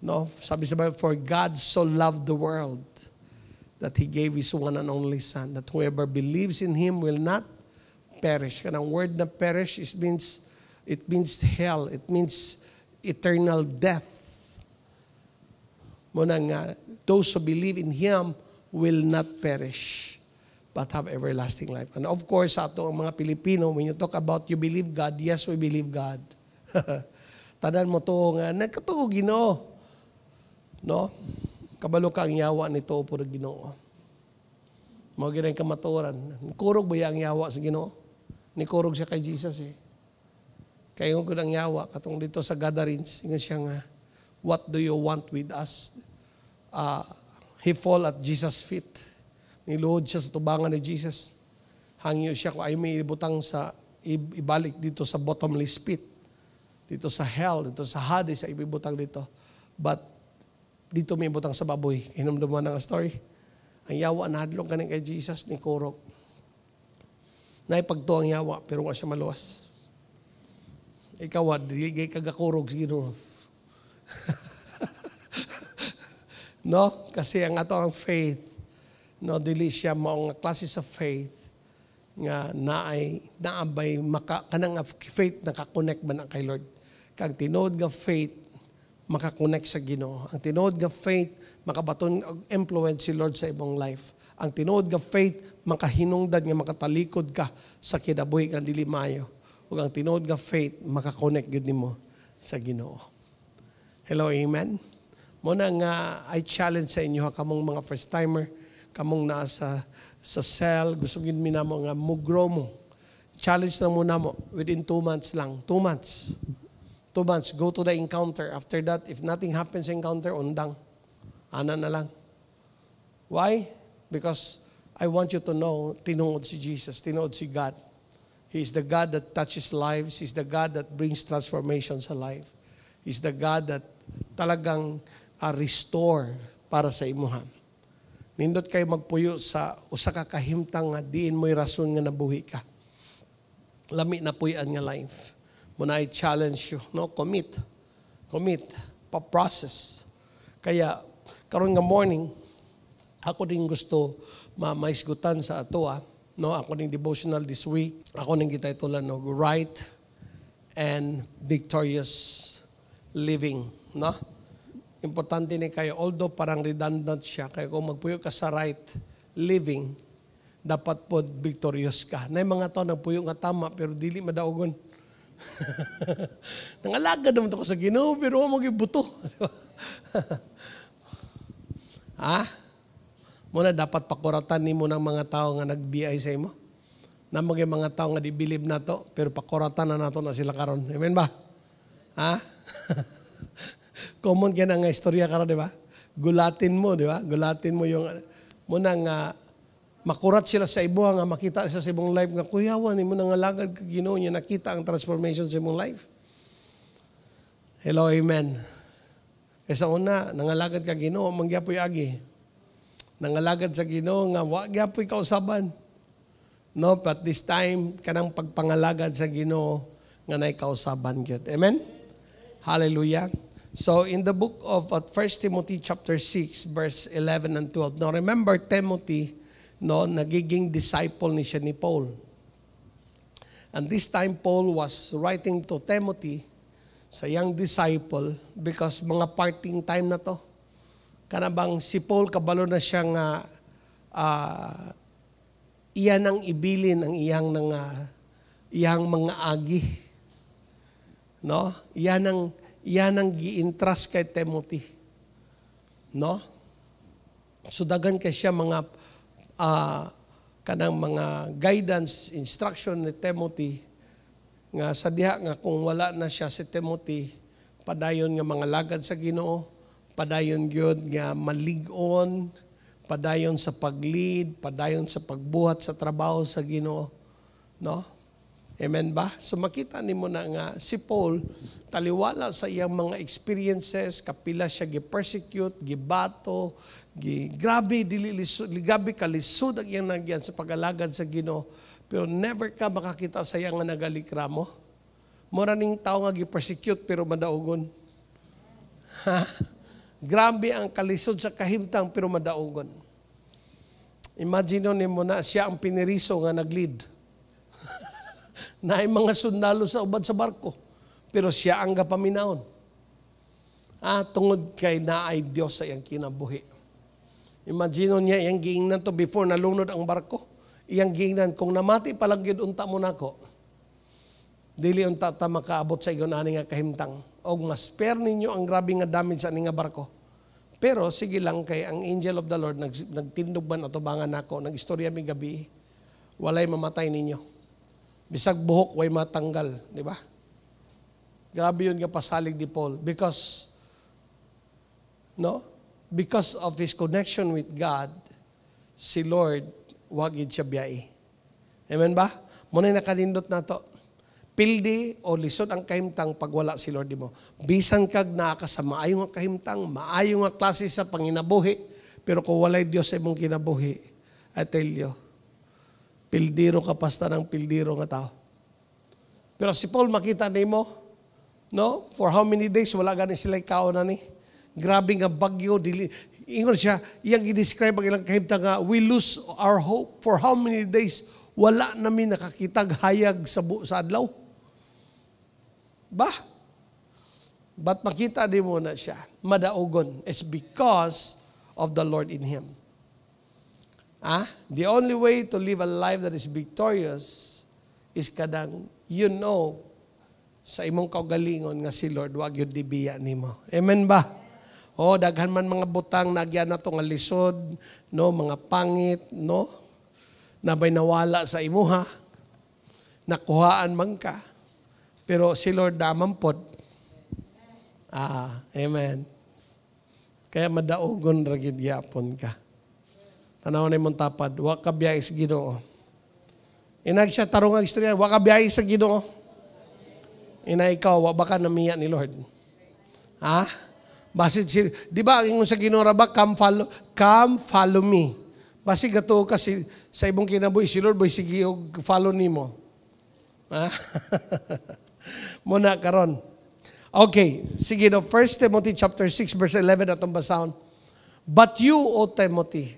No, sabi sa Bible, for God so loved the world that He gave His one and only Son, that whoever believes in Him will not perish. Kanang word na perish it means hell. It means eternal death. Muna nga, those who believe in Him will not perish, but have everlasting life. And of course, sa ato ang mga Pilipino, when you talk about you believe God, yes, we believe God. Tanan mo to nga, nagkatuo Ginoo. No? Kabalo ka ang yawa nito po ng Ginoo. Mga ginang kamaturan. Kurog ba ang yawa sa Ginoo? Nikurog siya kay Jesus eh. Kaya ko ng yawa, katong dito sa gatherings, nga siya nga, what do you want with us? He fall at Jesus' feet. Niluhod siya sa tubangan ni Jesus. Hangyo siya kung ay may ibutang sa, ibalik dito sa bottomless pit. Dito sa hell, dito sa Hades, ay ibutang dito. But, dito may ibutang sa baboy. Hinumduman ng story. Ang yawa, nahadlong ka kay Jesus, ni Kurog. Naipagto ang yawa, pero nga siya maluwas. Ikaw, diligay kagakurog sa Ginoo. No? Kasi ang ato ang faith, no, dili siya maong klase sa faith nga naabay kanang faith nakakonect ba na kay Lord. Kag tinuod nga faith makakonect sa Ginoo. Ang tinuod nga faith makabaton og influence si Lord sa imong life. Ang tinuod nga faith makahinungdan nga makatalikod ka sa kinabuhi kang dili maayo. Ug ang tinuod nga faith makakonect gyud nimo sa Ginoo. Hello, amen. Muna nga I challenge sa inyo kamong mga first timer, kamong nasa sa cell, gusto gid mi namo nga mugro mo. Challenge na muna mo within 2 months lang. 2 months. 2 months, go to the encounter. After that, if nothing happens sa encounter, undang. Ana na lang. Why? Because I want you to know, tinuod si Jesus, tinuod si God. He is the God that touches lives. He is the God that brings transformation sa life. He is the God that talagang restore para sa imuha. Nindot kayo magpuyo sa usa ka kahimtang nga diin mo'y rason nga nabuhi ka. Lami na puyan nga life. Muna I challenge you, no? Commit, pa-process. Kaya, karon nga morning, ako din gusto maisgutan sa ato, no? Ako din devotional this week. Ako din kita itulan, no? Right and victorious living, no? Importante ni kayo, although parang redundant siya, kaya kung magpuyo ka sa right living, dapat po victorious ka. Na mga tao nagpuyo nga tama, pero dili madaugon. Nangalagad naman ako sa Ginoo, pero ako magibuto. Muna dapat pakuratan ni mo ng mga tao nga nag-BI sa imo. Na mga tao nga di-believe na to, pero pakuratan na nato na sila karon. Amen ba? Common kaya nga istorya karon, di ba? Gulatin mo, di ba? Gulatin mo yung, muna nga, makurat sila sa ibo nga makita sa imong life nga kuyawan nimo nangalagad ka Ginoo niya nakita ang transformation sa imong life. Hello, amen. Kaysa una nangalagad ka Ginoo mangyapoy agi. Nangalagad sa Ginoo nga wa gyapoy kausaban. No, but this time kanang pagpangalagad sa Ginoo nga nay kausaban gyud. Amen. Hallelujah. So in the book of 1 Timothy chapter 6 verse 11 and 12. Now remember Timothy, no, nagiging disciple ni siya ni Paul. And this time, Paul was writing to Timothy, sa young disciple, because mga parting time na to. Kanabang si Paul, kabalo na siya nga, iyan ang ibilin ang iyang mga agi. No? Iyan ang gi-entrust kay Timothy. No? So dagan kay siya mga kanang mga guidance, instruction ni Timothy nga sa diha nga kung wala na siya si Timothy, padayon nga mga lagad sa Ginoo, padayon gyud nga malig-on, padayon sa pag-lead, padayon sa pagbuhat sa trabaho sa Ginoo, no? Amen ba? So makita nimo na nga si Paul taliwala sa iyang mga experiences, kapila siya gi-persecute, gibato, grabe grabe kalisod ang iyang nagyan sa pag-alagad sa Ginoo, pero never ka makakita sa iyang nga nagalikramo. Mura ning tao nga gi-persecute pero madaugon. Grabe ang kalisod sa kahimtang pero madaogon. Imagine mo na siya ang piniriso nga nag-lead. Na ay mga sundalo sa ubad sa barko. Pero siya ang gapaminaon. Tungod kay naay Diyos sa iyang kinabuhi. Imagine niya, iyang giingnan to before nalunod ang barko. Iyang giingnan, kung namati palang yun, unta mo na ko. Dili unta ta makaabot sa iyon ani nga kahimtang. O ma-spare ninyo ang grabe nga damage sa ani nga barko. Pero sige lang kay ang angel of the Lord nagtindog man atubangan nako, nagistorya mi gabi. Walay mamatay ninyo. Bisag buhok way matanggal, di ba? Grabe yun nga pasalig ni Paul because of his connection with God, si Lord wagid siya biyai. Amen ba? Muna nakanindot na to. Pildi o lisod ang kahimtang pag wala si Lord mo. Bisan kag naa ka sa maayo nga kahimtang, maayo nga klase sa panginabuhi, pero kung walay Dios sa imong kinabuhi, I tell you, pildiro ka pasta ng pildiro nga tao. Pero si Paul makita nimo, for how many days wala gani sila ikaw na ni. Grabe nga bagyo, ingon siya, iyang i-describe ang ilang kahimtang nga, we lose our hope for how many days wala namin nakakitag hayag sa adlaw. But makita din mo na siya, madaogon. It's because of the Lord in him. The only way to live a life that is victorious is kadang sa imong kaugalingon nga si Lord, wag yun dibiya nimo. Amen ba? Daghan man mga butang, nagyan na to nga lisod, mga pangit, nabay nawala sa imuha, nakuhaan man ka. Pero si Lord damampod. Amen. Kaya madaogon ragid yapon ka. Tanaw na imong tapad, wa ka biyay sa Ginoo. Inag siya tarong ang istorya, wa ka biyay sa Ginoo. Ina ikaw, wa ba ka namiya ni Lord? Basit di ba ingon sa Ginoo ra ba, come follow me. Basi gato ka sa ibong kinabuhi si Lord boy sige og follow nimo. Muna karon. Okay, sige 1 Timothy chapter 6 verse 11 atong basahon. But you, O Timothy,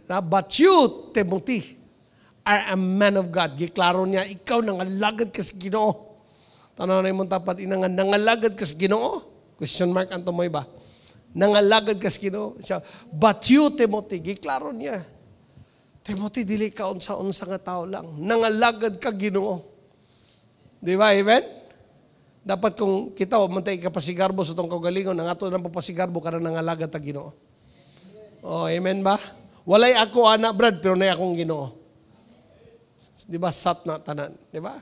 are a man of God. Giklaro niya, ikaw nangalagad ka sa Ginoo. Tanaw na imong tapat, nangalagad ka sa Ginoo? Question mark ang tumoy ba? Nangalagad ka sa Ginoo? But you, Timothy, giklaro niya. Timothy, dili ka unsa-unsa nga tao lang. Nangalagad ka Ginoo. Di ba, amen? Dapat kung kita mantay ka pasigarbo sa itong kaugalingon, nangato ng papasigarbo ka na nangalagad ta Ginoo. Amen ba? Walay ako anak, Brad, pero na akong Ginoo. Di ba, sat na tanan? Di ba?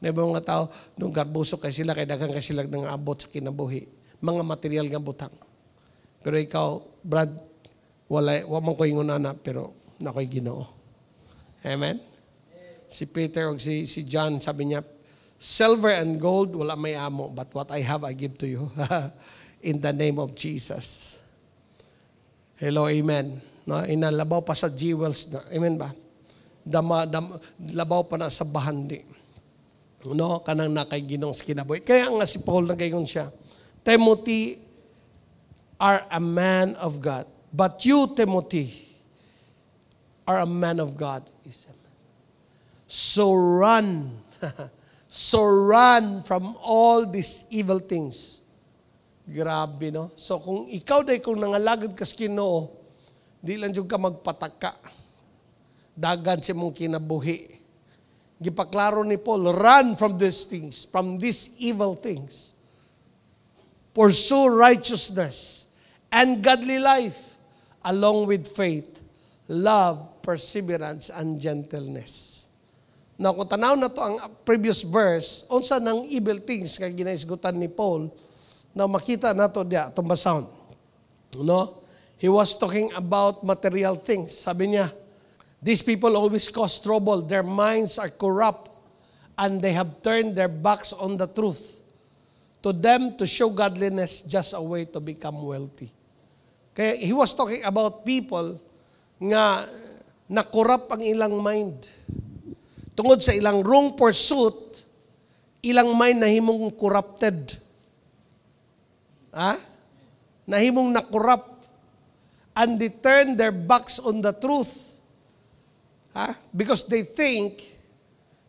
Di ba mga tao, nung garbuso kay sila, kay dagang kay sila nang abot sa kinabuhi. Mga material nga butang. Pero ikaw, Brad, wala man ko ingon anak, pero na ko'y Ginoo. Amen? Si Peter o si John, sabi niya, silver and gold, wala may amo, but what I have, I give to you. In the name of Jesus. Hello, amen. Inalabaw pa sa jewels na. Amen ba? Labaw pa na sa bahandi. Kanang nakay Ginoo sa kinabuhi. Kaya nga si Paul nagayon siya. Timothy are a man of God. But you, Timothy, are a man of God. So run. So run from all these evil things. Grabe, no? So kung ikaw day kung nangalagad ka sa Ginoo, di lang jud ka magpataka. Dagan si mong kinabuhi. Gipaklaro ni Paul, run from these things, from these evil things. Pursue righteousness and godly life, along with faith, love, perseverance, and gentleness. Now, kung tanaw na to ang previous verse, unsa ng evil things nga ginaisgutan ni Paul, na makita na to diya, itong basahon. He was talking about material things. Sabi niya, these people always cause trouble. Their minds are corrupt, and they have turned their backs on the truth. To them, to show godliness, just a way to become wealthy. Kaya he was talking about people nga na-corrupt ang ilang mind. Tungod sa ilang wrong pursuit, ilang mind na himong corrupted. nahimong nakurap, and they turn their backs on the truth. Because they think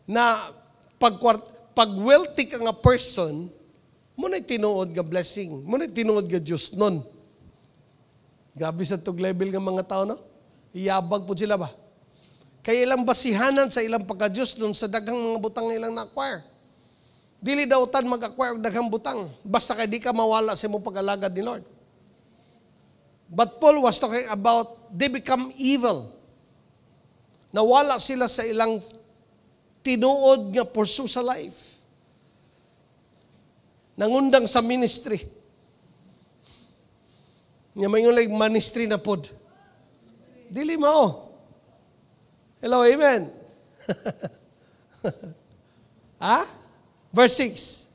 na pag wealthy ka nga person, muna'y tinuod nga blessing, muna'y tinuod nga Diyos nun. Grabe sa tug level ng mga tao, no? Iyabag po sila ba? Kaya ilang basihanan sa ilang pagka-Diyos nun sa daghang mga butang na ilang na-acquire. Dili daw tan mag-acquire og daghang butang, basta kay di ka mawala sa imong pag-alagad ni Lord. But Paul was talking about they become evil. Nawala sila sa ilang tinuod nga pursue sa life. Nangundang sa ministry. Nga mayon like ministry na pod. Dili mao. Hello, amen. Verse 6.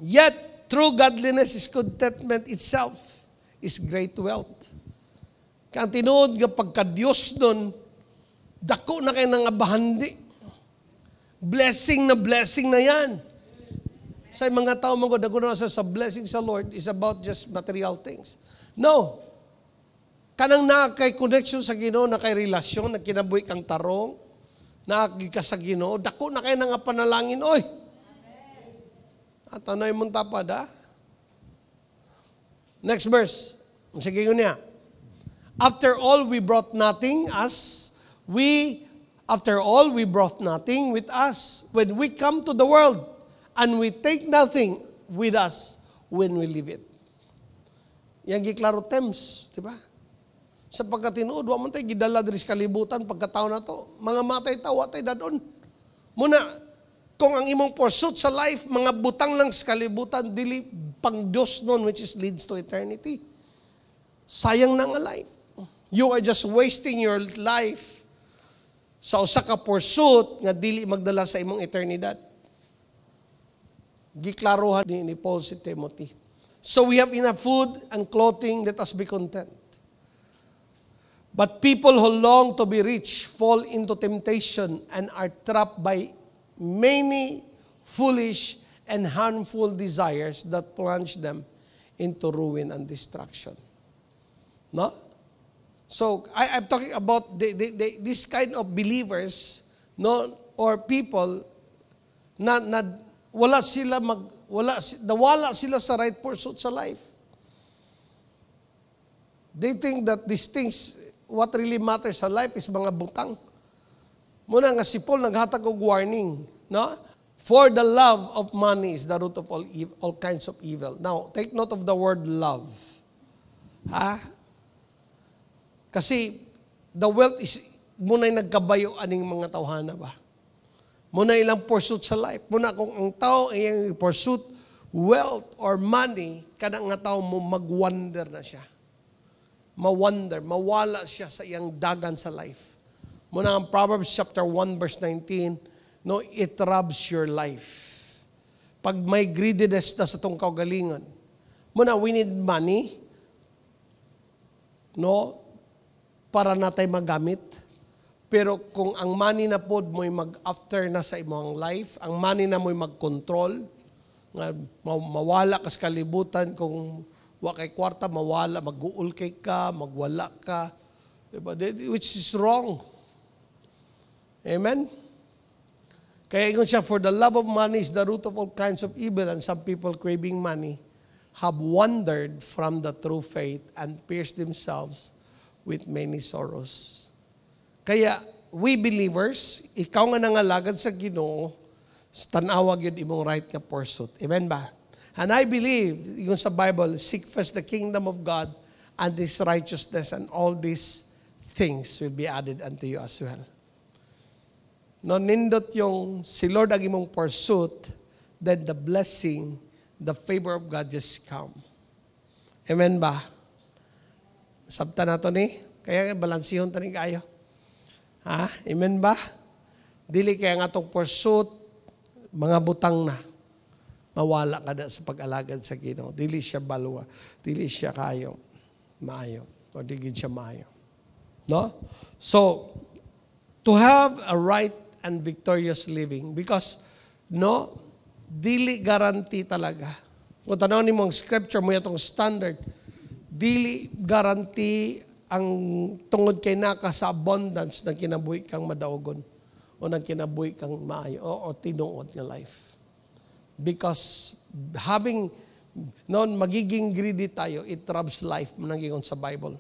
Yet true godliness is contentment itself, is great wealth. Kaya tinuod nga pagka-Diyos nun, dako na kayo nga bahandi. Blessing na yan. Sa mga tao mga dako na sa blessing sa Lord is about just material things. No. Kanang nakakay connection sa Ginoo, nakay relasyon, nakinabuhi kang tarong, nakakika sa Ginoo, dako na kayo nga panalangin, oy. At ano'y mong tapad, ha? Next verse. Sige ko niya. After all, we brought nothing with us when we come to the world, and we take nothing with us when we leave it. Yang giklaro Thames, di ba? Sa pagkatinuod, wa man tayo gidala diri sa kalibutan pagkataon na to. Mga matay tawa tayo dadon. Muna, kung ang imong pursuit sa life, mga butang lang sa kalibutan, dili pang Diyos nun, which is leads to eternity. Sayang na nga life. You are just wasting your life sa usa ka pursuit nga dili magdala sa imong eternidad. Giklaruhan ni Paul si Timothy. So we have enough food and clothing, let us be content. But people who long to be rich fall into temptation and are trapped by many foolish and harmful desires that plunge them into ruin and destruction. No? So I'm talking about this kind of believers, no, or people na nawala sila sa right pursuit sa life. They think that these things, what really matters sa life is mga butang. Muna nga si Paul naghatag og warning, no? For the love of money is the root of all kinds of evil. Now, take note of the word love. Kasi the wealth is muna'y nagkabayo aning mga tawhana ba? Muna ilang pursuit sa life. Muna kung ang tao ay pursuit wealth or money, kada nga tao mo mag-wonder na siya. Mawala siya sa iyang dagan sa life. Muna ang Proverbs chapter 1 verse 19, no, it robs your life. Pag may greediness na sa tong kaugalingon, muna we need money, no, para natay magamit. Pero kung ang money na pod mo'y mag-after na sa imong life, ang money na mo'y mag-control, nga mawala ka sa kalibutan, kung wa kay kwarta, mawala, mag-uul kay ka, magwala ka, diba? Which is wrong. Amen? Kaya ingon siya, for the love of money is the root of all kinds of evil, and some people craving money have wandered from the true faith and pierced themselves with many sorrows. Kaya, we believers, ikaw nga nangalagad sa Ginoo, tanawag yun imong right nga pursuit. Amen ba? And I believe, yung sa Bible, seek first the kingdom of God and His righteousness, and all these things will be added unto you as well. No, nindot yung si Lord ang imong pursuit, then the blessing, the favor of God just come. Amen ba? Sabta na to ni? Kaya balansihon ta ni kayo. Amen ba? Dili kaya nga itong pursuit, mga butang na. Mawala ka na sa pag-alagad sa Ginoo. Dili siya balwa. Dili siya kayo. Maayo. O dili siya maayo. No? So, to have a right and victorious living, because, no, dili guarantee talaga Kung tanawin mo ang scripture mo itong standard, dili guarantee ang tungod kay naka sa abundance ng kinabuhi kang madaogon o ng kinabuhi kang maayo o tinuod nga life. Because having, noon magiging greedy tayo, it robs life, manangingon sa Bible.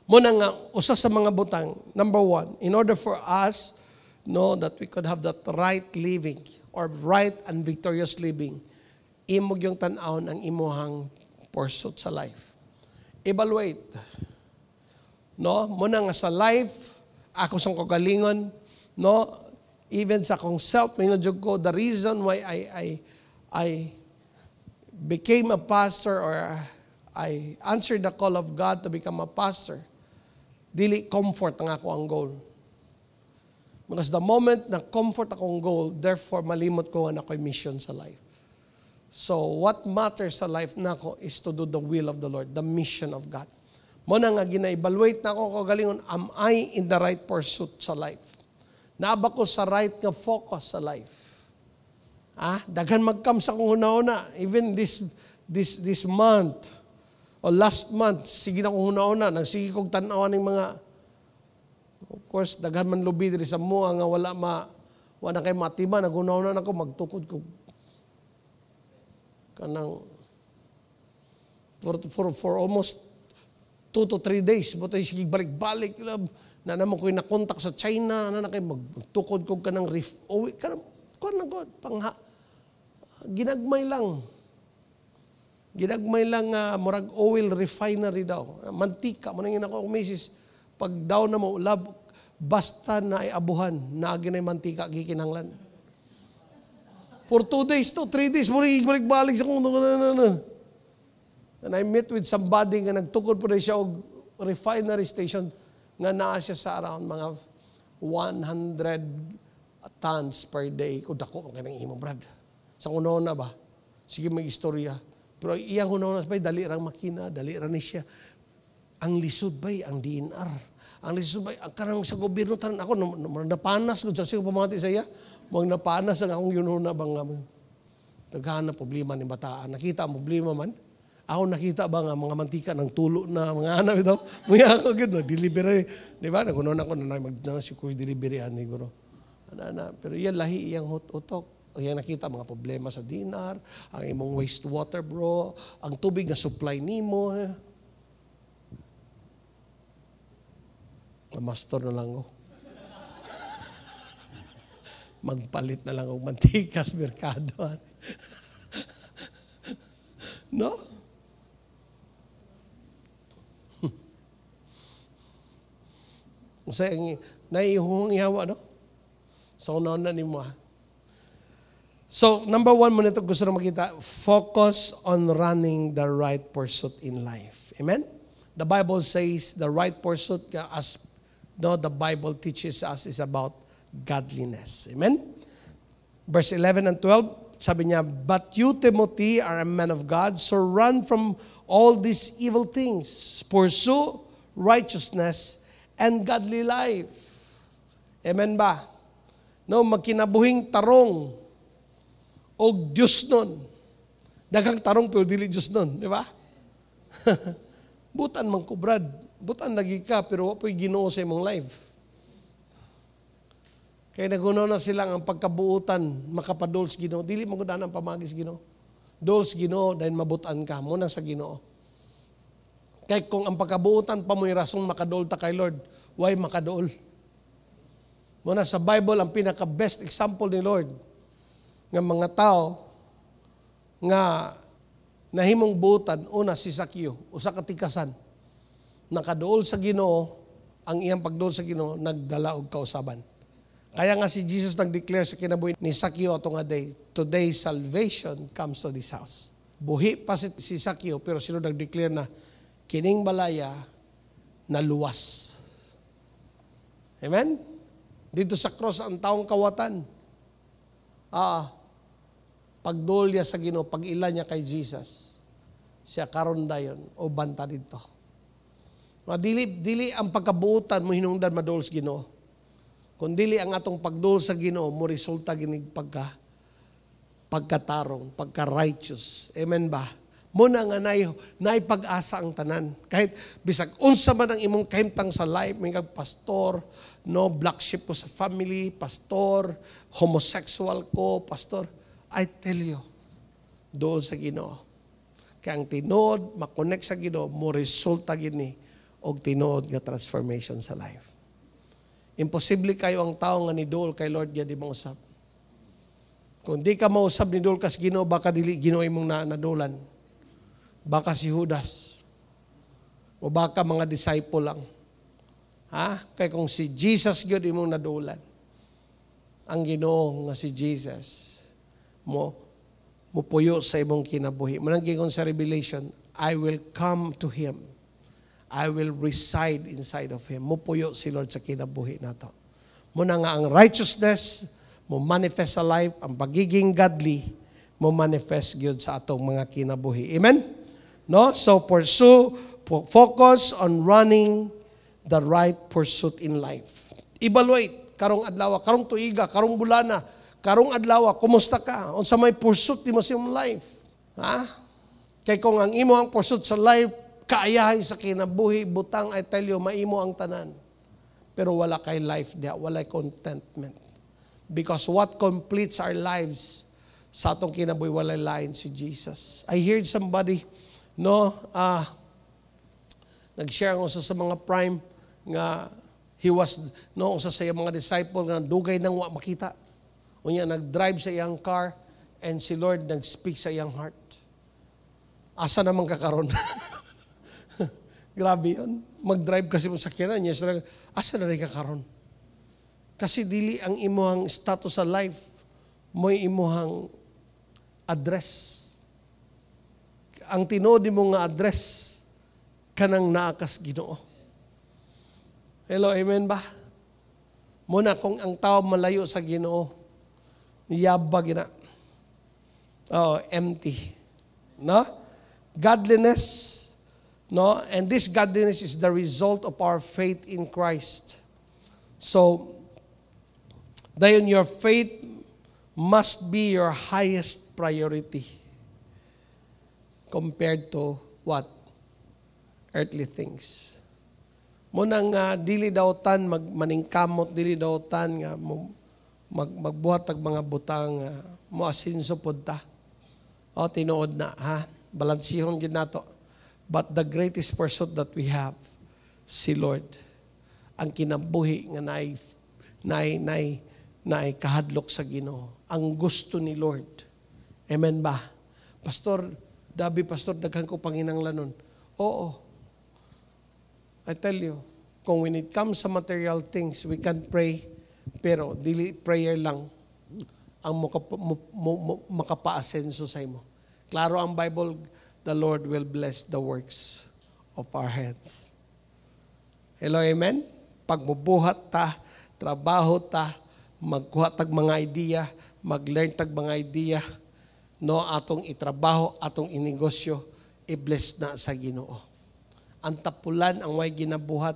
Muna nga, usa sa mga butang, number one, in order for us, that we could have that right living or right and victorious living, imog yung tan-awon ang imuhang pursuit sa life. Evaluate. Muna nga sa life, ako sa kagalingon, even sa akong self, minadjog ko, the reason why I became a pastor or I answered the call of God to become a pastor, dili comfort ang ako ang goal. Because the moment na comfort akong goal, therefore malimot ko na ako'y mission sa life. So what matters sa life nako is to do the will of the Lord, the mission of God. Muna nga gina-evaluate na ako kagalingon, am I in the right pursuit sa life? Naaba ko sa right nga focus sa life. Daghan mag-come sa kong una-una. Even this month o last month, sige na kong una-una, nagsige kong tanawan ng mga, of course, daghan man lubi diri sa mua nga wala kay matima, nag-una-una na ako, magtukod ko. Kanang, for almost 2 to 3 days, butay sige balik-balik, na naman ko'y nakontak sa China, na kay magtukod ko kanang God, ginagmay lang murag oil refinery daw. Mantika, manangin ako, misis, pag daw na mo, basta na ay abuhan, na ginay mantika, gikinanglan. For 2 days to 3 days, balik-balik sa kung And I met with somebody nga nagtukod po na siya og refinery station nga naa siya sa around mga 100 tons per day. Kung dako, ang kanang imo, Brad. Sa una ba? Sige, may istorya. Pero iyang una ba, dali rang makina, dali rang ni siya. Ang lisod ba, ang DNR. Ang lisod ba, ang kanang sa gobyerno, tanan ako, napanas ko, siya pamati sa iya, napanas ang akong yununa bang naghahanap problema ni bataan. Nakita ang problema man. Ako nakita ba nga mga mantika ng tulo na mga anak ito? Mga ako gano'n, delivery. Di ba? Nagunon ako na si Kuya delivery ani guro. Pero yan lahi, iyang utok. Yan nakita mga problema sa dinar, ang imong wastewater bro, ang tubig na supply nimo. Master na lang ko. Magpalit na lang og mantika sa merkado. No? Kasi naihung ihawa, no? So, na ni mo. So, number one mo nito gusto na makita, focus on running the right pursuit in life. Amen? The Bible says the right pursuit, as the Bible teaches us, is about godliness. Amen? Verse 11 and 12, sabi niya, but you, Timothy, are a man of God, so run from all these evil things. Pursue righteousness and godly life. Amen ba? No, magkinabuhing tarong o Diyos nun. Daghang tarong pero dili Diyos nun. Di ba? Butan man ko, Brad. Butan lagi ka pero wapoy Ginoo sa imong life. Kaya naguno na silang ang pagkabuutan makapadols Ginoo. Dili magudan ang pamagis Ginoo. Dols Ginoo dahil mabutan ka muna sa Ginoo. Kaya kung ang pagkabuutan pa mo'y rasong makadol ta kay Lord, why makadol? Muna sa Bible, ang pinaka-best example ni Lord ng mga tao nga nahimong buutan, una si Sakyo, usa ka tikasan. Nakadool sa Ginoo, ang iyang pagdool sa Ginoo, nagdala og kausaban. Kaya nga si Jesus nag-declare sa kinabuhi ni Sakyo ato nga day, today salvation comes to this house. Buhi pa si Sakyo, pero sino nag-declare na kining balaya na luwas. Amen? Dito sa cross ang taong kawatan. Pagdol niya sa Ginoo, pag-ila niya kay Jesus, siya karon dayon o banta dito. Dili ang pagkabuutan mo hinungdan madol sa Ginoo. Kung dili ang atong pagdol sa Ginoo mo resulta ginig pagka pagkatarong, pagka-righteous. Amen ba? Muna nga nay pag-asa ang tanan. Kahit bisag unsa man ang imong kahimtang sa life, may pastor, no, black sheep ko sa family, pastor, homosexual ko, pastor, I tell you, dool sa Ginoo. Kaya ang tinuod, makonect sa Ginoo, mo resulta gini og tinuod nga transformation sa life. Imposible kayo ang tao nga ni dool kay Lord ya di mausap. Kung di ka mausap ni dool kas Ginoo, baka dili Ginoo imong nadulan. Baka si Judas. O baka mga disciple lang. Ha? Kaya kung si Jesus gyud imong nadulan, ang Ginoo nga si Jesus mo puyo sa imong kinabuhi. Manang gingon sa Revelation, I will come to Him. I will reside inside of Him. Mo puyo si Lord sa kinabuhi nato. Muna nga ang righteousness mo manifest sa life, ang pagiging godly mo manifest gyud sa atong mga kinabuhi. Amen? No? So focus on running the right pursuit in life. Evaluate karong adlaw, karong tuiga, karong bulana, karong adlaw, kumusta ka? Unsa may pursuit nimo sa imong life? Ha? Kay kung ang imo ang pursuit sa life kaayahay sa kinabuhi, butang, I tell you, maimo ang tanan. Pero wala kay life diha, wala contentment. Because what completes our lives sa atong kinabuhi, wala lain si Jesus. I heard somebody, no, nag-share ko sa mga prime nga he was, no, sa mga disciple nga dugay nang wa makita. Unya nag-drive sa iyang car and si Lord nag-speak sa iyang heart. Asa naman kakaron? Grabe yun. Mag-drive kasi mo sa sakyanan niya. Asa na rin kakaron? Kasi dili ang imuhang status sa life, mo'y imuhang address. Ang tinuod mo nga address, kanang naakas Ginoo. Hello, amen ba? Muna kung ang tao malayo sa Ginoo, niyabag na. Oh, empty. No? Godliness, no? And this godliness is the result of our faith in Christ. So, dayon your faith must be your highest priority compared to what? Earthly things. Munang dili daw tan maningkamot, dili daw tan nga magbuhat og mga butang mo asinso pod ta. O tinuod na ha. Balansihon gid nato. But the greatest pursuit that we have, si Lord. Ang kinabuhi nga nay kahadlok sa Ginoo. Ang gusto ni Lord. Amen ba? Pastor, daghan ko panginanglanon. Oo. I tell you, kung when it comes sa material things, we can pray, pero dili prayer lang ang makapa-asenso sa imo. Klaro ang Bible, the Lord will bless the works of our hands. Hello, amen? Pag mubuhat ta, trabaho ta, magkuha tag mga idea, mag-learn tag mga idea, no, atong itrabaho, atong inegosyo, i-bless na sa Ginoo. Ang tapulan, ang way ginabuhat,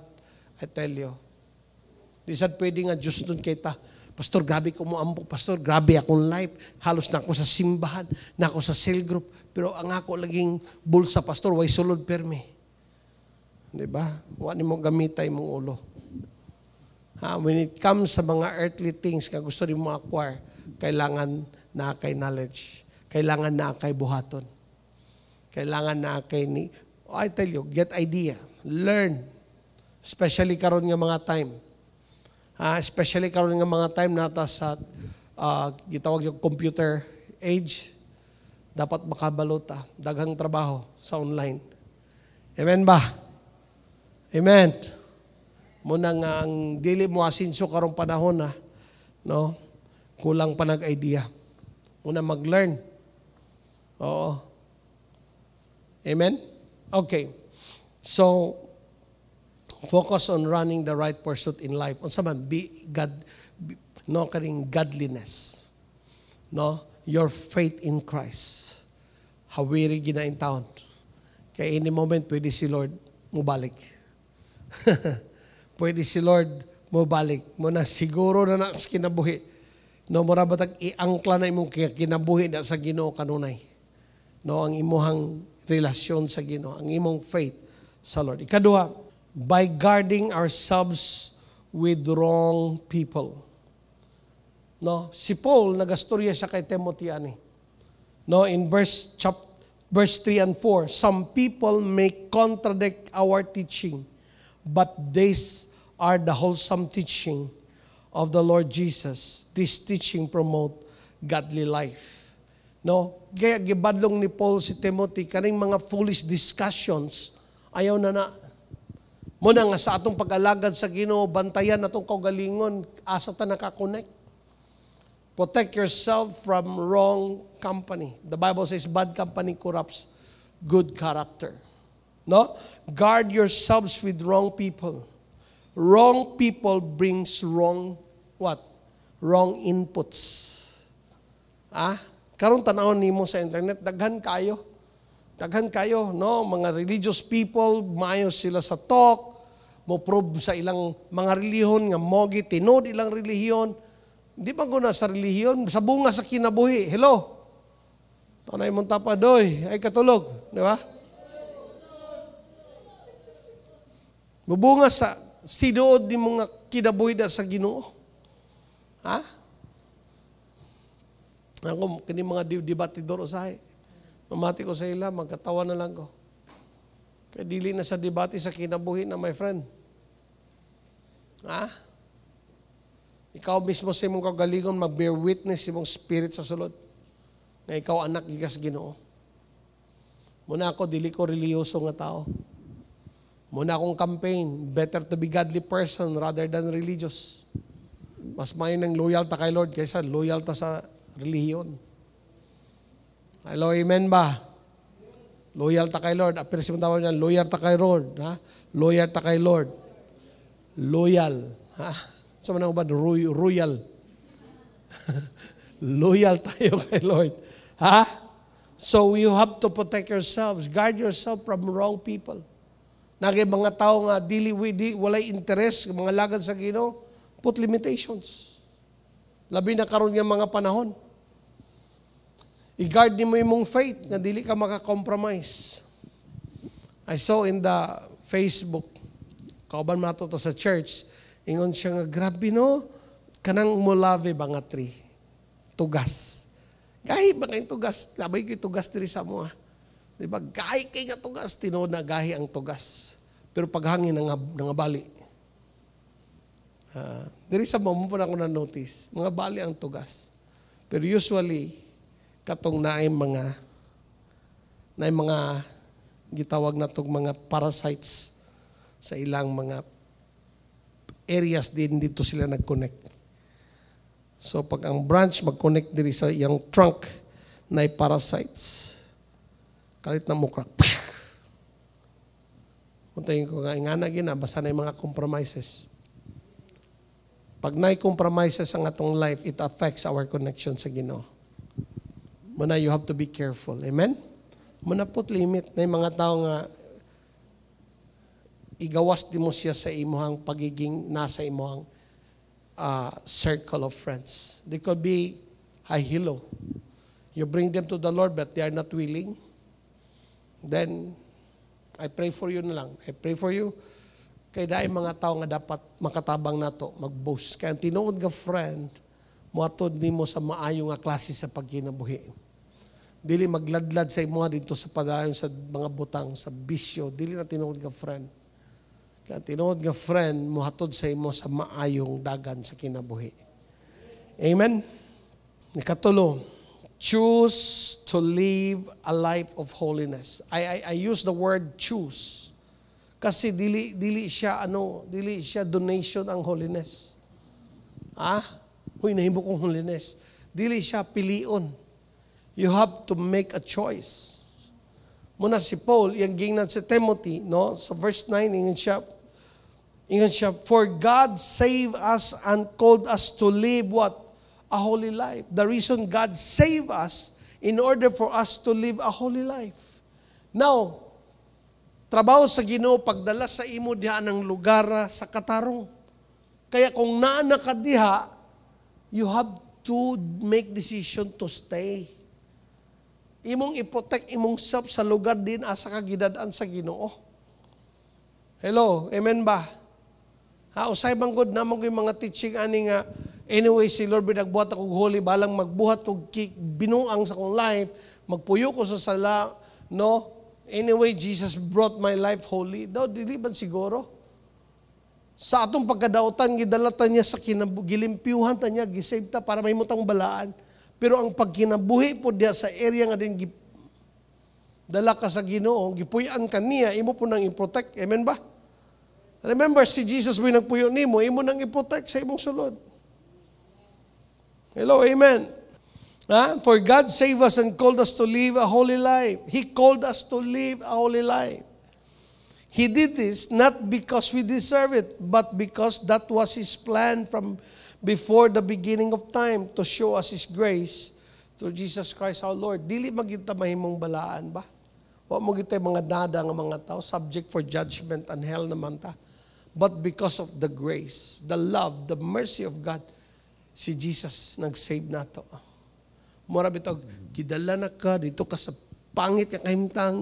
I tell you, di sad pwede nga Diyos nun kita, Pastor, grabe ko mo ampo, Pastor, grabe akong life, halos na ako sa simbahan, na ako sa cell group, pero ang ako laging bulsa, Pastor, way sulod permi. Diba? Huwag mo gamitay mong ulo. When it comes sa mga earthly things nga gusto rin mo acquire, kailangan na kay knowledge. Kailangan na kay buhaton. Kailangan na kay I tell you, get idea. Learn. Especially karon nga mga time. Especially karon nga mga time nata sa gitawag yung computer age. Dapat makabalota. Daghang trabaho sa online. Amen ba? Amen. Muna nga ang dili mo asinso karong panahon no? Kulang pa nag-idea. Muna mag-learn. Oo. Amen? Okay. So, focus on running the right pursuit in life. Unsa man, no, kaning godliness. No? Your faith in Christ. Hawiri gina in town. Kaya any moment, pwede si Lord mubalik. Pwede si Lord mubalik. Muna siguro na sa kinabuhi. No, mura ba iangkla na imong kinabuhi na sa Ginoo kanunay. No, ang imuhang relasyon sa Ginoo, ang imong faith sa Lord. Ikaduha, by guarding ourselves with wrong people. No, si Paul nagastorya siya kay Timothy ani. No, in verse 3 and 4, some people may contradict our teaching, but these are the wholesome teaching of the Lord Jesus. This teaching promote godly life. No, kaya gibadlong ni Paul si Timothy kaning mga foolish discussions ayaw na. Muna nga sa atong pag-alagad sa Ginoo, bantayan atong kaugalingon, asa ta naka-connect. Protect yourself from wrong company. The Bible says bad company corrupts good character. No? Guard yourselves with wrong people. Wrong people brings wrong what? Wrong inputs. Karon tanawon nimo sa internet, daghan kayo. Daghan kayo, no? Mga religious people, maayo sila sa talk, mo prove sa ilang mga relihiyon nga mogi tinod ilang relihiyon. Hindi pa guna sa relihiyon, sa bunga sa kinabuhi. Hello? Tanay mong tapadoy, ay katulog. Di ba? Mabunga sa sidood di mga kinabuhi da sa Ginoo. Ako, kini mga debatidor usahay. Mamati ko sa ila, magkatawa na lang ko. Kaya dili na sa debate sa kinabuhi na, my friend. Ikaw mismo sa imong kagalingon, mag-bear witness imong spirit sa sulod. Na ikaw anak gikas Ginoo. Muna ako, dili ko reliyoso nga tao. Muna akong campaign, better to be godly person rather than religious. Mas may ng loyal ta kay Lord kaysa loyal ta sa relihiyon. Hello, amen ba? Loyal ta kay Lord. Pero siya tawag niya, loyal ta kay Lord. Loyal ta kay Lord. Loyal. Sama na ba? Royal. Loyal tayo kay Lord. So you have to protect yourselves. Guard yourself from wrong people. Nagay mga tao nga walay interest, mga lagad sa Ginoo, put limitations. Labi na karon nga mga panahon. I-guard mo imong faith nga dili ka maka-compromise. I saw in the Facebook, kauban mato to sa church, ingon siya nga, grabe no, kanang mulave ba nga tree? Tugas. Gahi ba kayong tugas? Sabay kayo tugas diri sa mo. Diba? Gahi kayo nga tugas. Tinood na gahi ang tugas. Pero paghangin nga bali. Diri sa mo po na ako na-notice. Mga bali ang tugas. Pero usually, katong naay mga gitawag na itong mga parasites sa ilang mga areas din dito sila nag-connect. So pag ang branch mag-connect diri sa iyang trunk na parasites, kalit na mukha. Puntayin ko nga, ingana gina, basta na yung mga compromises. Pag na-compromises ang atong life, it affects our connection sa Ginoo. Muna, you have to be careful. Amen? Muna put limit na yung mga tao nga igawas di mo siya sa imuhang pagiging nasa imuhang circle of friends. They could be high-hilo. You bring them to the Lord but they are not willing. Then, I pray for you na lang. I pray for you. Kaya dahil mga tao nga dapat makatabang nato, mag-boast. Kaya tinuod nga friend, muatod ni mo sa maayo nga klase sa pagkinabuhi. Dili magladlad sa imo dito sa padayon sa mga butang, sa bisyo. Dili na tinuod nga friend. Kaya tinuod nga friend, muhatod sa imo sa maayong dagan sa kinabuhi. Amen? Ikatulo, choose to live a life of holiness. I use the word choose. Kasi dili siya donation ang holiness. Huy, nahimo kong holiness. Dili siya pilion. You have to make a choice. Muna si Paul, yung gingnan si Timothy, no? Sa verse 9, ingon siya, for God saved us and called us to live what? A holy life. The reason God saved us in order for us to live a holy life. Now, trabaho sa Ginoo pagdala sa imo diha ng lugar sa katarong. Kaya kung naa ka diha, you have to make decision to stay. Imong i-protect imong self sa lugar din asa ka gidadaan sa Ginoo. Hello, amen ba? Usay bang good namang ko yung mga teaching ani nga, anyway, si Lord binagbuhat akong holy, balang magbuhat kong binuang sa kong life, magpuyo ko sa sala, no? Anyway, Jesus brought my life holy. Daw, dili ba siguro? Sa atong pagkadautan, gidalatan niya sa gilimpyuhan ta niya, gisave ta para may mutang balaan. Pero ang pagkinabuhi po diya sa area nga din, dala ka sa Ginoo, gipuyan ka niya, imo po nang i-protect. Amen ba? Remember, si Jesus mo yung nagpuyo nimo, imo nang i-protect sa imong sulod. Hello, amen. For God saved us and called us to live a holy life. He called us to live a holy life. He did this not because we deserve it, but because that was His plan from before the beginning of time to show us His grace through Jesus Christ our Lord. Dili magita mahimong balaan ba? Wa mo gitay mga dada nga mga tao, subject for judgment and hell naman ta. But because of the grace, the love, the mercy of God, si Jesus nag-save nato. Mura bitog, gidala na ka, dito ka sa pangit nga kahimtang,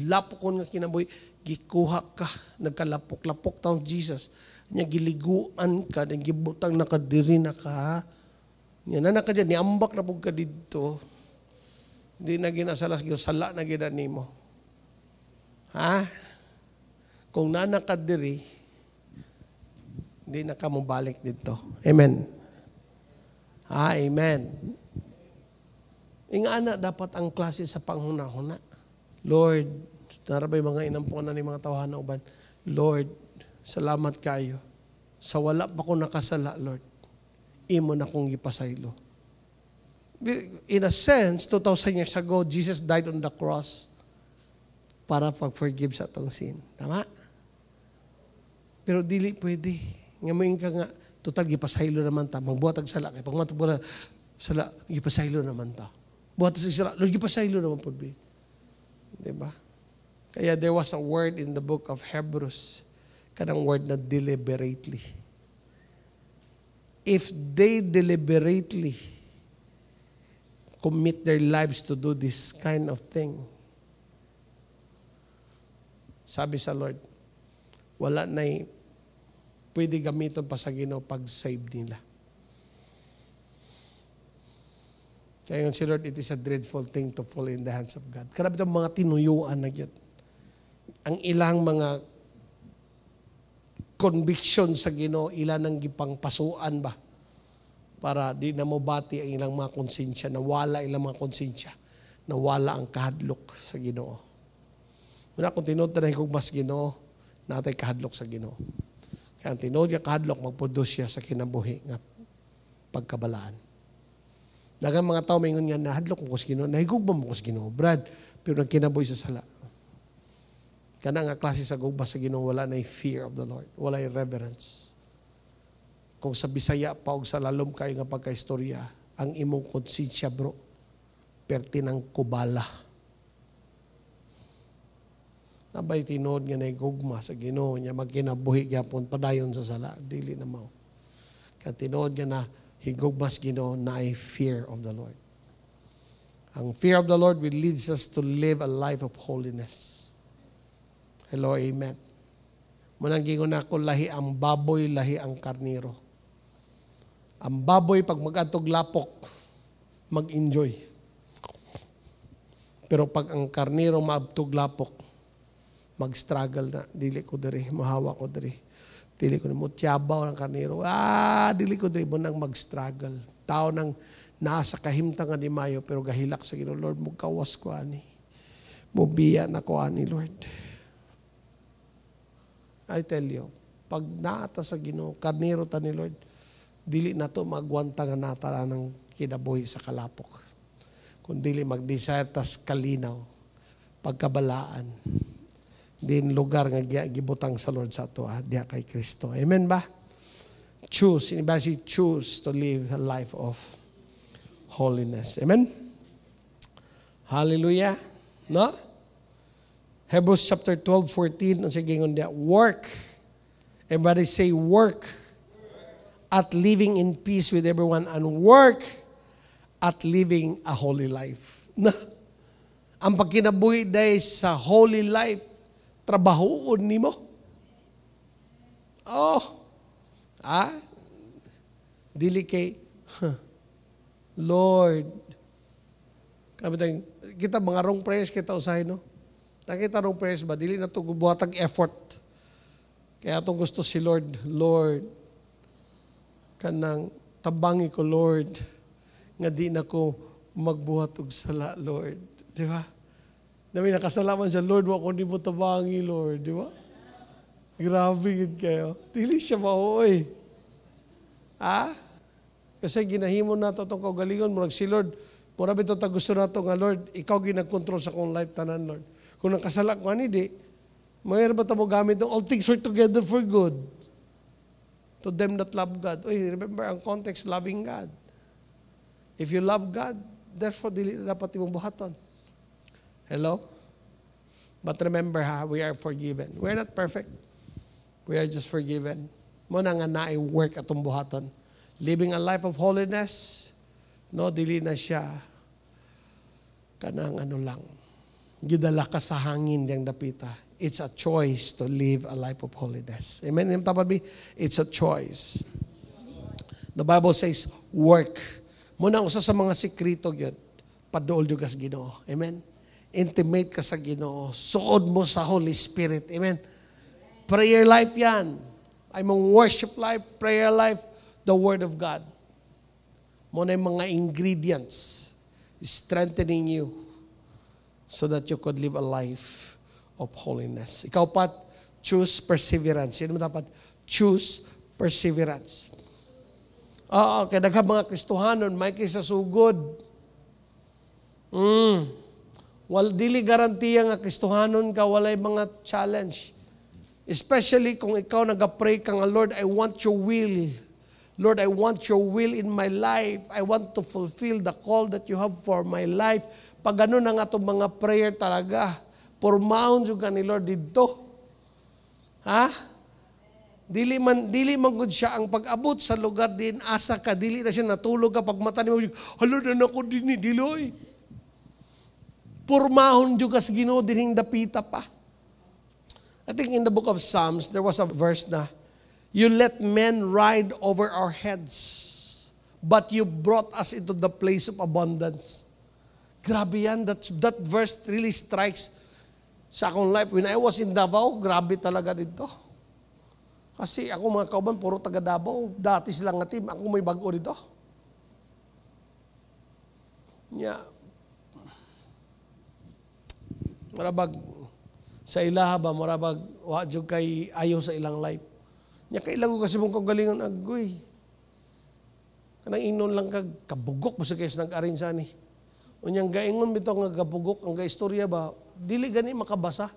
lapokon nga kinabuhi, gikuha ka, nagkalapok-lapok taong Jesus. Nya giliguan ka, gibutang nakadiri na ka. Nya na ka dyan, niambak na po ka dito. Hindi na ginasalas, sala na ginani mo. Kung nanakadiri, hindi na ka mabalik dito. Amen. Amen. Ingana dapat ang klase sa panghuna-huna. Lord, narabay mga inampuan na ni mga tawahan na uban. Lord, salamat kayo. Sa wala pa ko nakasala, Lord, imo na kong ipasaylo. In a sense, 2,000 years ago, Jesus died on the cross para pag-forgive sa atong sin. Tama? Pero dili pwede. Ngayon ka nga, total, gipasaylo naman ta. Magbuhat ang sala. Kaya pag matapura, sala, gipasaylo naman ta. Buhat ang sala, Lord, gipasaylo naman po. Diba? Kaya there was a word in the book of Hebrews, kanang word na deliberately. If they deliberately commit their lives to do this kind of thing, sabi sa Lord, wala na pwede gamiton pa sa Ginoo pag-save nila. Kaya yung si Lord, it is a dreadful thing to fall in the hands of God. Karami itong mga tinuyuan na yun. Ang ilang mga conviction sa Ginoo, ilan ang gipangpasuan ba? Para di na mo bati ang ilang mga konsensya, nawala ilang mga konsensya, nawala ang kahadlok sa Ginoo. Muna kung tinuod na kung mas Ginoo, natay kahadlok sa Ginoo. Kaya ang tinuod niya kahadlok, mag-produce siya sa kinabuhi nga pagkabalaan. Dagang mga tao maingon nga, nahadlok mo kus Ginoo, nahigugba mo kus Ginoo, Brad, pero nagkinabuhi sa sala. Kana nga klase sa gugba sa Ginoo, wala na fear of the Lord, wala yung reverence. Kung sa Bisaya pa o sa lalom kayo nga pagka-istorya, ang imong konsensya, bro, pertinang kubala. Nabay tinood nga naigugma sa Ginoo niya, magkinabuhi gyapon padayon sa sala, dili na mao. Kaya tinood nga na higugmas Ginoo na ay fear of the Lord. Ang fear of the Lord will lead us to live a life of holiness. Hello, amen. Munang gingon ako, lahi ang baboy, lahi ang karniro. Ang baboy, pag mag-atog lapok, mag-enjoy. Pero pag ang karniro maabtog lapok, mag-struggle na, dili ko diri, mahawa ko diri. Dili ko na mutyabaw ng karniro. Dili ko diri mo nang mag-struggle. Tao nang nasa kahimtang nga di mayo, pero gahilak sa Ginoo, Lord, mugkawas ko ani. Mubiya na ko ani, Lord. I tell you, pag naata sa Ginoo, karniro ta ni Lord, dili na to magwanta nga nata ng kinabuhi sa kalapok. Kung dili mag-desire tas kalinaw, pagkabalaan, din lugar nga gibutang sa Lord sa ato, diya kay Kristo. Amen ba? Choose, anybody choose to live a life of holiness. Amen? Hallelujah. No? Hebrews chapter 12:14, ang sigingon diya, work. Everybody say work. At living in peace with everyone, and work at living a holy life. Na, ang pagkinabuhi dahil sa holy life, trabahoon nimo. Dili kay, Lord, kita mga wrong prayers kita usahin, no? Nakita wrong prayers ba? Dili na ito buhatag effort. Kaya ito gusto si Lord, kanang tabangi ko, Lord, nga di na ko magbuhat og sala, Lord. Di ba? Dami nakasalaman siya, Lord, wako ni mo tabangi, Lord. Di ba? Grabe yun kayo. Dili siya maoy. Kasi ginahimo na ito itong kaugalingon mo. Si Lord, murabi ito gusto na ito nga, Lord, ikaw ginag-control sa kong life tanan, Lord. Kung nakasala ko, di, mayroon ba ito mo gamit ng all things work together for good to them that love God. Remember, ang context, loving God. If you love God, therefore, dili dapat imong buhaton. Hello? But remember, we are forgiven. We're not perfect. We are just forgiven. Muna nga na-work atong buhaton. Living a life of holiness, no, dili na siya kanang lang. Gidala ka sa hangin yang dapita. It's a choice to live a life of holiness. Amen? It's a choice. The Bible says, work. Muna usa sa mga sikrito yun, paduol ka sa Ginoo. Amen? Intimate ka sa Ginoo. Suod mo sa Holy Spirit. Amen? Prayer life yan. Ay mong worship life, prayer life, the Word of God. Muna yung mga ingredients strengthening you so that you could live a life of holiness. Ikaw pat, choose perseverance. Yan mo dapat, choose perseverance. Kaya daghang mga Kristohanon, may kaysa sugod. Dili garantiya nga Kristohanon ka, walay mga challenge. Especially kung ikaw nag-pray ka nga, Lord, I want your will. Lord, I want your will in my life. I want to fulfill the call that you have for my life. Pag ano na nga itong mga prayer talaga, pormaon yung ka ni Lord dito. Dili man gud siya ang pag-abot sa lugar din, asa ka, dili na siya natulog ka, pag mata mo, halo na ako din, diloy. Pormahon yung ka sa Ginoo din dapita pa. I think in the book of Psalms, there was a verse na, you let men ride over our heads, but you brought us into the place of abundance. Grabe yan. That verse really strikes sa akong life. When I was in Davao, grabe talaga dito. Kasi ako mga kauban, puro taga Davao. Dati silang nga team, ako may bago dito. Marabag, sa ilaha ba, marabag, wadyo kay ayaw sa ilang life. Kailan ko kasi mong kagalingan agoy. Kanang inon lang kabugok mo sa kaysa nag-arin sa ni. Unyang gaingon bito nga kabugok, ang gaistorya ba, dili gani makabasa.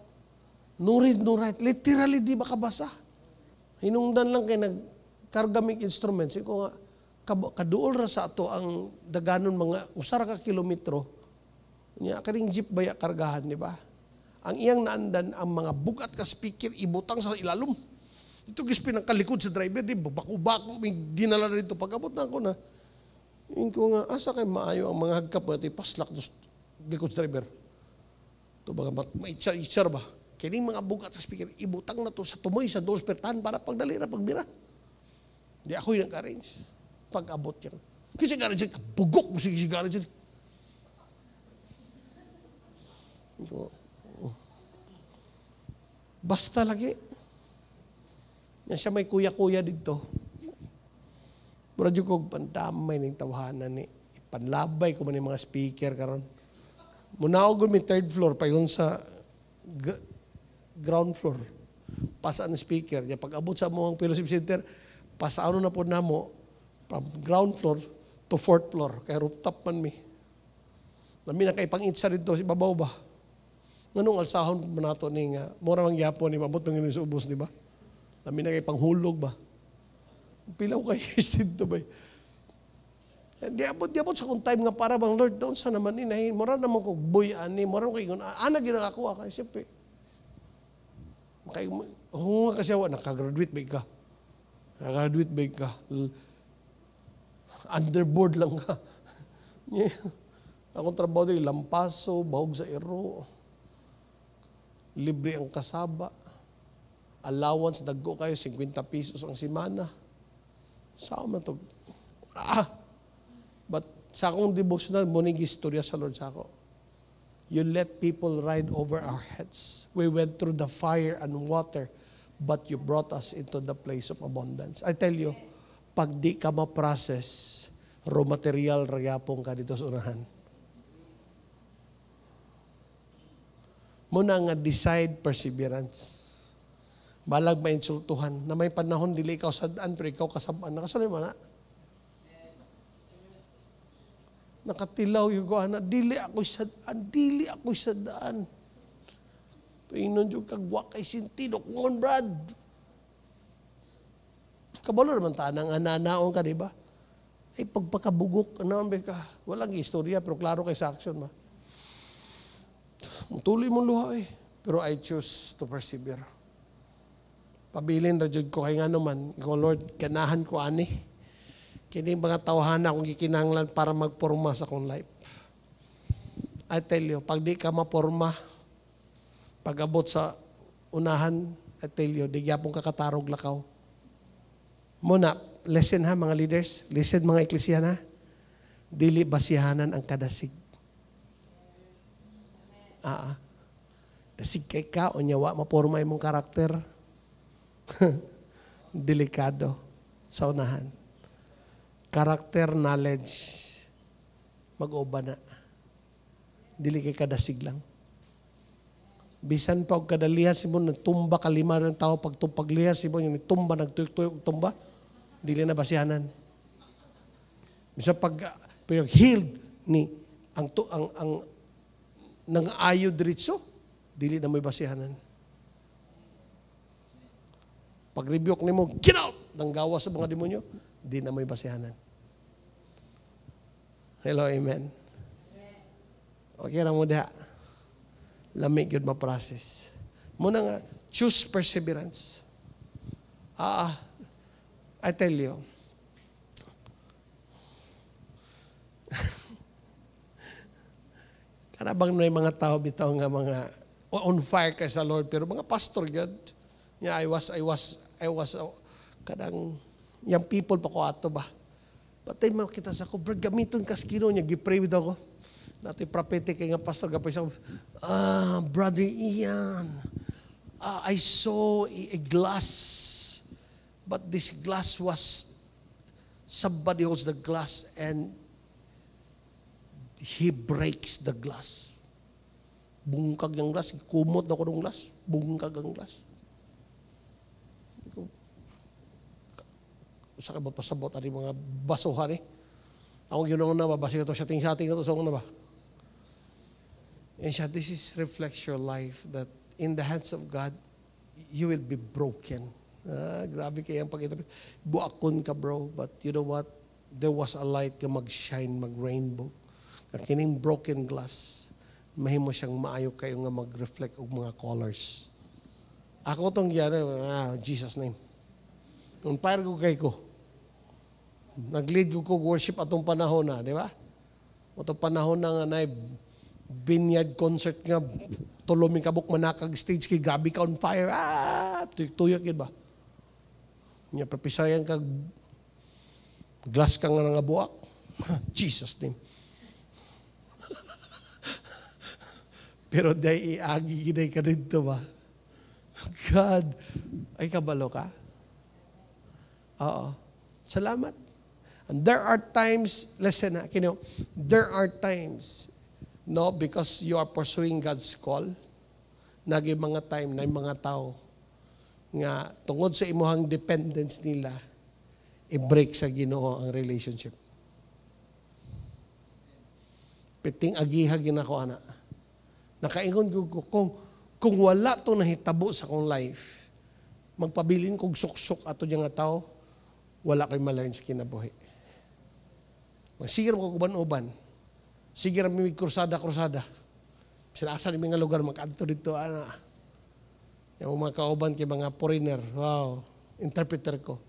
Nurid, literally di makabasa. Hinungdan lang kay nagkargamik instruments. Iko nga, kaduol ra sa ato ang daganon mga usara ka kilometro. Karing jeep baya kargahan, di ba? Ang iyang naandan, ang mga bugat ka speaker, ibutang sa ilalom. Ito gispin ang kalikod sa driver, di ba? Bako-bako, may dinala na dito. Pag-abot na ako na, yun ko nga, asa kayo maayo ang mga hagkap mo, ito paslak ng likod sa driver. Ito ba, maitsar ba? Kaya mga bugat sa speaker, ibutang na to sa tumoy, sa doors pertan, para pagdali na pagbira. Di ako yung nag-arrange. Pag-abot yan. Kasi garage yan, kabugok mo si garage yan. Basta lagi. Yan siya may kuya-kuya dito. Muradyo ko pandamay ng tawahanan ni. Panlabay ko man yung mga speaker karon. Muna ako may third floor pa yun sa ground floor. Pasaan ng speaker. Pag abot sa mo ang fellowship center, pasaan na po na mo from ground floor to fourth floor. Kaya rooftop man mi. Nami na kay pang-itsa dito si babaw ba? Nganong alsahon mo nato ni nga, mura mang yapon ni mabot ng sa ubos, di ba? Nami na kay panghulog ba? Pilaw kay years dito ba? Di abot sa kung time nga para bang Lord, doon sa naman inahin, mura naman ko boy ani, mura ko ingon, ana ginang ako kay siyempre. Kung nga kasi ako, nakagraduate ba ka? Nakagraduate ba ka? Underboard lang ka. Akong trabaho din, lampaso, bahog sa iro. Libre ang kasaba. Allowance, dagko kayo, 50 pesos ang simana. Saan man ito? But sa akong devotional, muning istorya sa Lord sa ako. You let people ride over our heads. We went through the fire and water, but you brought us into the place of abundance. I tell you, pag di ka ma-process, raw material, rayapong ka dito sa unahan. Muna nga decide perseverance. Balag mainsultuhan na may panahon dili ikaw sadaan pero ikaw kasabaan. Nakasulay mo na. Nakatilaw yung ko na dili ako sadaan. Painon yung kagwa kay sintido kung Brad. Kabalo naman tanang ananaon ka, di ba? Ay pagpakabugok, ano ka? Walang istorya pero klaro kay sa action ma. Mutuloy mong luha eh. Pero I choose to persevere. Pabilin na jud ko kay nga naman, ikaw Lord, kanahan ko ani. Kini mga tawhana akong gikinahanglan para magporma sa akong life. I tell you, pag di ka maporma, pag abot sa unahan, I tell you, di gyapon kakatarog lakaw. Muna, listen ha mga leaders, listen mga eklesiya na, dili basihanan ang kadasig. Dasig kay ka, o nyawa, maporma imong karakter. Delikado sa unahan. Character, knowledge, mag-uba na. Dili kay kadasig lang. Bisan pa og kadalihas mo, nagtumba kalima ng tao, paglihas mo, yung tumba, nagtuyok-tuyok, tumba, dili na basihanan. Bisan pag healed ni ang nang ayo diretso, dili na may basihanan. Pag-rebuke nimo, get out! Nang gawa sa mga demonyo, di na may basihanan. Hello, amen. Okay na mo diha. Lamig yun ma-process. Muna nga, choose perseverance. I tell you, karabang may mga tao bitaw nga mga on fire kay sa Lord, pero mga pastor God, yeah, I was kadang yung people pa ko ato ba. Patay makita sa ko, Brad, gamiton kaskino niya, gipray with ako. Natin prophetic kay nga pastor, gapay sa Brother Ian, I saw a glass, but this glass was, somebody holds the glass and he breaks the glass. Bungkag yung glass, kumot na ko ng glass, bungkag ang glass. Sa kabot pasabot ari mga basuhan eh. Ako ginoo na babasa ito sa ting-sating ito sa na ba? And siya, this is reflects your life that in the hands of God, you will be broken. Grabe kaya ang pag-ito. Buakon ka bro, but you know what? There was a light na mag-shine, mag-rainbow. Kining broken glass, mahimo siyang maayo kayo nga mag-reflect og mga colors. Ako tong yan, Jesus name. On fire ko kay ko. Nag-lead ko worship atong panahon na, di ba? Atong panahon na nga na vineyard concert nga, tuloming kabuk manakag stage kay grabe ka on fire. Tuyok yun ba? Nga papisayan kag glass ka nga nga buwak. Jesus name. Pero dahil iagi ginay ka dito ba? God, ay kabalo ka? Oo. Salamat. And there are times, listen na, there are times, no, because you are pursuing God's call, naging mga time na yung mga tao nga tungod sa imuhang dependence nila, i-break sa Ginoo ang relationship. Piting agiha ginako ana. Nakaingon ko kung wala to nahitabo sa akong life, magpabilin kog suksok ato diyan nga tao, wala ko'y ma-learn sa kinabuhi. Sige rin ko uban-uban. Sige rin may krusada. Sinaksan yung mga lugar, mag-adto dito, yung mga kauban kay mga foreigner, wow, interpreter ko.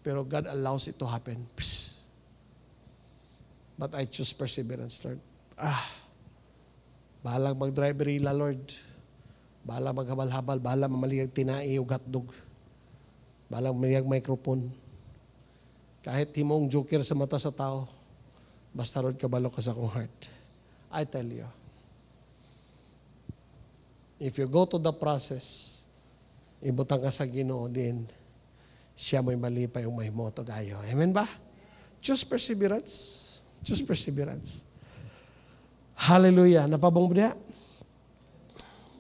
Pero God allows it to happen. Psst. But I choose perseverance, Lord. Bahalang mag-drive rila, Lord. Bahalang maghabal-habal. Bahalang mamaliyag tinai o hotdog. Bahalang mamaliyag microphone. Kahit himong joker sa mata sa tao, basta Lord kabalo ka sa akong heart. I tell you, if you go to the process, ibutang ka sa Ginoo din, siya mo'y malipay yung mahimoto gayo. Amen ba? Choose perseverance. Choose perseverance. Hallelujah. Napabong mo diya?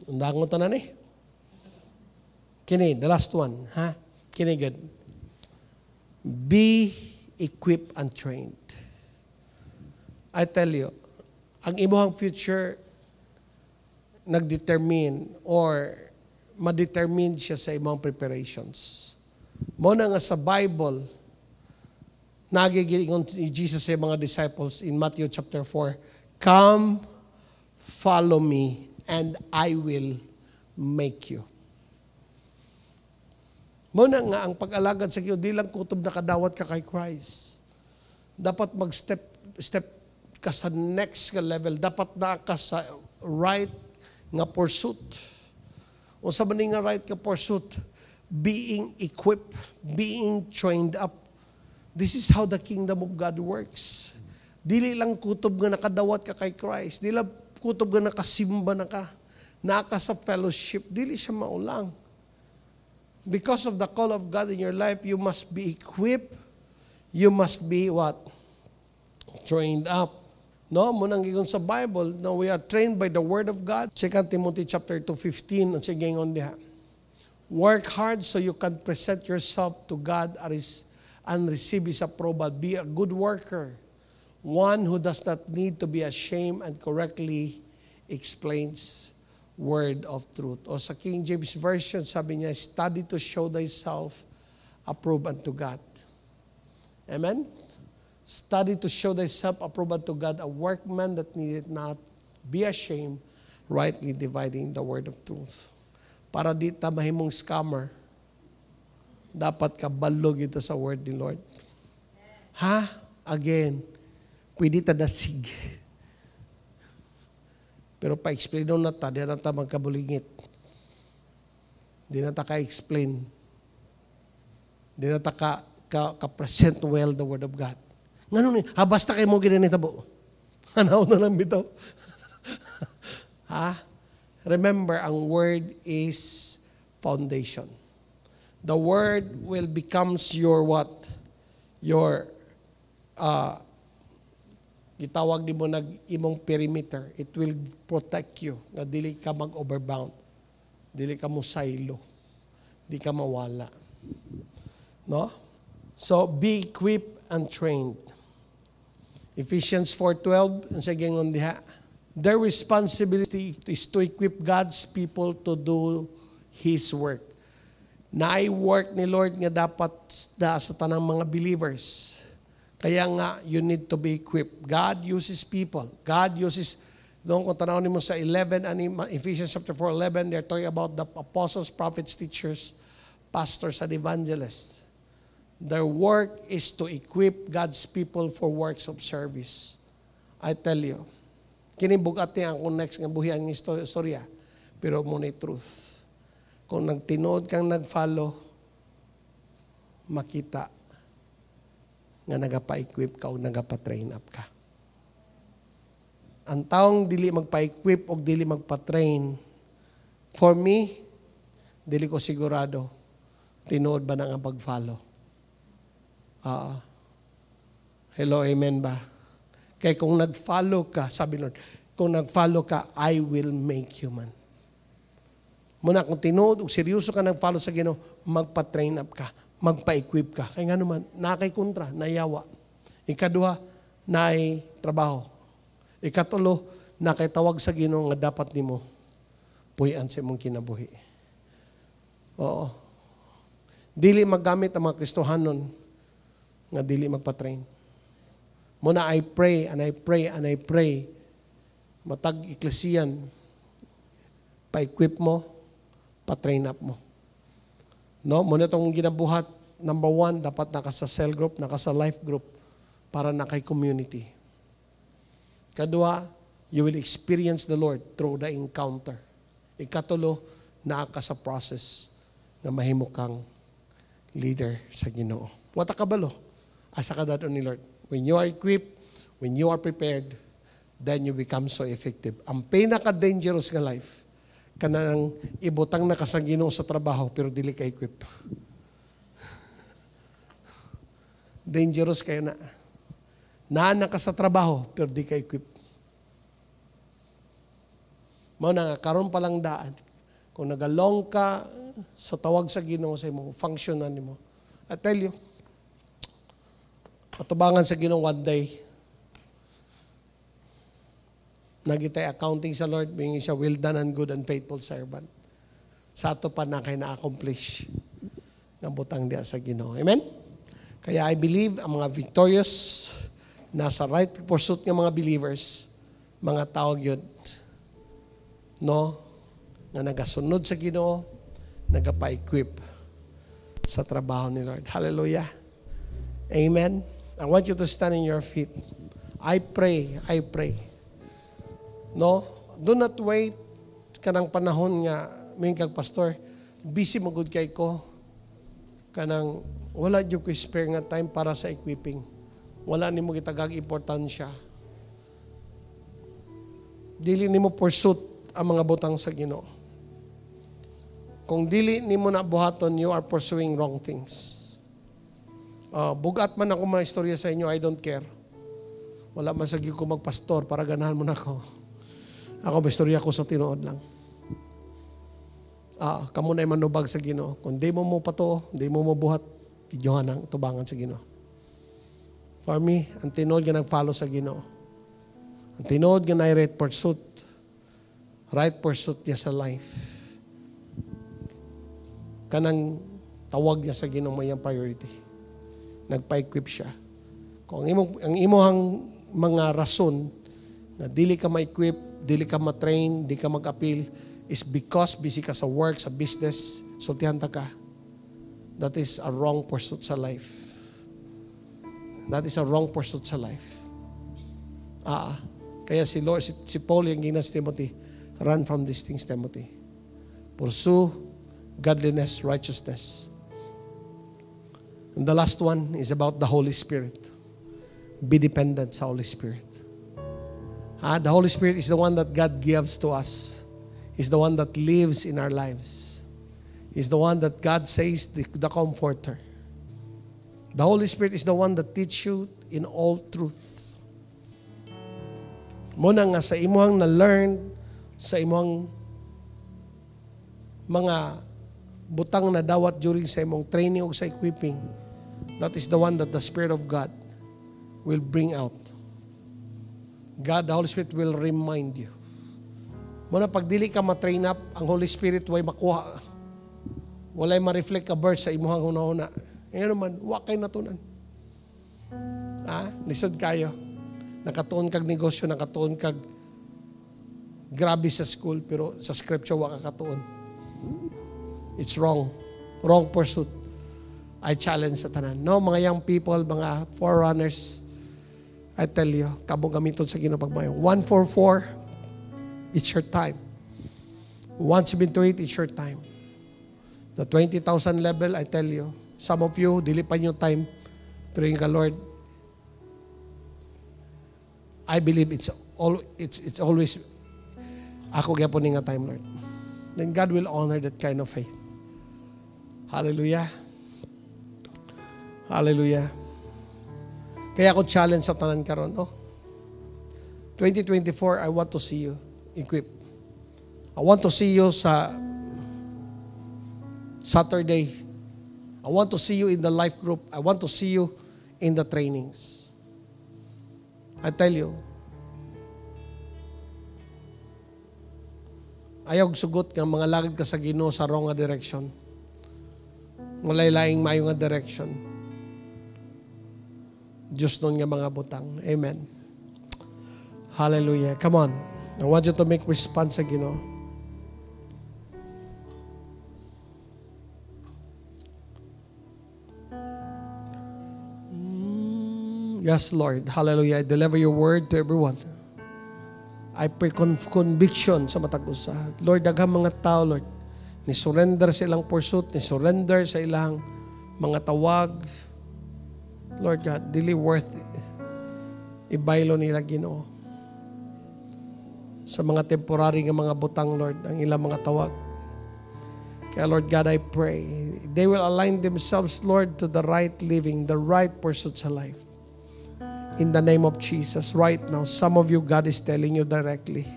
Undangon tanan eh. Kini, the last one. Ha? Kini good. Be equipped and trained. I tell you, ang imuhang future nagdetermine or ma-determine siya sa imong preparations. Muna nga sa Bible, nagigingon ni Jesus sa mga disciples in Matthew chapter 4, "Come, follow me, and I will make you." Muna nga ang pag-alagad sa iyo, di lang kutob na kadawat ka kay Christ. Dapat mag-step ka sa next level. Dapat na ka sa right nga pursuit. O sa maning nga right nga pursuit, being equipped, being trained up. This is how the kingdom of God works. Dili lang kutob nga nakadawat ka kay Christ. Dili lang kutob nga nakasimba na ka. Naka sa fellowship. Dili siya maulang. Because of the call of God in your life, you must be equipped. You must be what? Trained up. No, munang gigon sa Bible, no, we are trained by the Word of God. 2 Timothy chapter 2:15, ang sige ngon diha. Work hard so you can present yourself to God and receive His approval. Be a good worker, one who does not need to be ashamed and correctly explains word of truth. O sa King James Version, sabi niya, study to show thyself approved unto God. Amen? Study to show thyself approved unto God, a workman that needed not be ashamed, rightly dividing the word of truth. Para di ta mahimong scammer, dapat ka balog ito sa word ni Lord. Ha? Again, pwede ta dasig. Pero pa-explain na ta, di na ta magkabulingit. Di na ta ka-explain. Di na ta ka-present well the word of God. Nga ni, basta kayo mo ginanita po. Anaw na lang bitaw. Ha? Remember, ang word is foundation. The word will becomes your what? Your, itawag di mo imong perimeter. It will protect you. Na dili ka mag-overbound. Dili ka mo silo. Di ka mawala. No? So, be equipped and trained. Ephesians 4:12, ang saging on diha. Their responsibility is to equip God's people to do His work. Na-work ni Lord nga dapat sa tanang mga believers. Kaya nga, you need to be equipped. God uses people. God uses, doon kung tanaw mo sa 11, Ephesians chapter 4:11, they're talking about the apostles, prophets, teachers, pastors, and evangelists. Their work is to equip God's people for works of service. I tell you, kinibugat niya ang next nga buhian ng istorya, pero muna truth. Kung nagtinood kang nag-follow, makita nga nagapa-equip ka o nagapa-train up ka. Ang taong dili magpa-equip o dili magpa-train, for me, dili ko sigurado, tinood ba na nga pag-follow? Hello, amen ba? Kaya kung nag-follow ka, sabi Lord, kung nag-follow ka, I will make you man. Muna kung tinood o seryoso ka nag-follow sa Ginoo, magpa-train up ka, magpa-equip ka. Kaya nga naman, nakay kontra, nayawa. Ikaduha, naay trabaho. Ikatulo, nakay tawag sa Ginoo nga dapat nimo puyan sa imong kinabuhi. Oo. Dili maggamit ang mga Kristohanon nga dili magpa-train. Muna I pray and I pray and I pray. Matag eklesiyan, pa-equip mo, pa-train up mo. No, muna itong ginabuhat, number 1, dapat naka sa cell group, naka sa life group, para na kay community. Kadua, you will experience the Lord through the encounter. Ikatulo, naa ka sa process na mahimo kang leader sa Ginoo. Wata kabalo, asa ka dato ni Lord. When you are equipped, when you are prepared, then you become so effective. Ang pinaka-dangerous nga life, kanang ibutang na ka sa Ginoo sa trabaho pero dili ka equipped. Dangerous kayo na. Naan ka sa trabaho pero di ka equipped. Mao na nga, karon pa lang daan. Kung nagalong ka sa tawag sa Ginoo sa imong functionan nimo. I tell you, atubangan sa Ginoo one day, nagitay accounting sa Lord, bingin siya, well done and good and faithful servant. Sa ato pa na kay na-accomplish ng butang diya sa Ginoo. Amen? Kaya I believe ang mga victorious, nasa right pursuit ng mga believers, mga tawag yun, no, na nagasunod sa Ginoo, nagapa-equip sa trabaho ni Lord. Hallelujah. Amen. I want you to stand in your feet. I pray. No, do not wait kanang panahon nga may kag pastor, busy mo good kay ko. Kanang wala jud ko spare nga time para sa equipping. Wala nimo gitagag importansya. Dili nimo pursuit ang mga butang sa Ginoo. Kung dili nimo na buhaton, you are pursuing wrong things. Bugat man ako mga istorya sa inyo, I don't care. Wala man sa ko magpastor para ganahan mo na ako. Ako may istorya ko sa tinuod lang. Kamo na manubag sa Ginoo. Kung di mo mo pato, di mo buhat, tidyohan ang tubangan sa Ginoo. For me, ang tinuod nga nag-follow sa Ginoo. Ang tinuod nga na right pursuit niya sa life. Kanang tawag niya sa Ginoo mo yung priority. Nagpa-equip siya. Kung ang imong mga rason na dili ka ma-equip, dili ka ma-train, dili ka mag-appeal, is because busy ka sa work, sa business, sultihan ta ka. That is a wrong pursuit sa life. That is a wrong pursuit sa life. Kaya si Paul yung ginas Timothy, run from these things, Timothy. Pursue godliness, righteousness. And the last one is about the Holy Spirit. Be dependent sa Holy Spirit. The Holy Spirit is the one that God gives to us. He's the one that lives in our lives. He's the one that God says the comforter. The Holy Spirit is the one that teach you in all truth. Muna nga sa imuhang na-learn, sa imuhang mga butang na dawat during sa imong training o sa equipping, that is the one that the Spirit of God will bring out. God, the Holy Spirit will remind you. Muna pag dili ka ma-train up, ang Holy Spirit way makuha. Walay ma-reflect ka verse sa imuhang una-una. Ngayon naman, wakay natunan. Lisod kayo. Nakatuon kag negosyo, nakatuon kag grabe sa school, pero sa scripture waka katuon. It's wrong. Wrong pursuit. I challenge sa tanan. No, mga young people, mga forerunners, I tell you, kabong gamiton sa Ginoo pagmayo. 144, it's your time. 178, it's your time. The 20,000 level, I tell you, some of you, dili pa nyo time, praying ka, Lord, I believe it's always, ako gyapon nga time, Lord. Then God will honor that kind of faith. Hallelujah. Hallelujah. Kaya ako challenge sa tanan karon, 2024, I want to see you equipped. I want to see you sa Saturday. I want to see you in the life group. I want to see you in the trainings. I tell you, ayaw sugot nga mga lagid ka sa Ginoo sa wrong nga direction. Walay laing mayo nga direction. Diyos nun nga mga butang. Amen. Hallelujah. Come on. I want you to make response sa Ginoo. Yes, Lord. Hallelujah. I deliver your word to everyone. I pray conviction sa matag usa. Lord, daghang mga tao, Lord, ni surrender sa ilang pursuit, ni surrender sa ilang mga tawag. Lord God, dili worth ibaylo nila, Ginoo. Sa mga temporary nga mga butang, Lord, ang ilang mga tawag. Kaya Lord God, I pray, they will align themselves, Lord, to the right living, the right pursuits of life. In the name of Jesus, right now, some of you, God is telling you directly.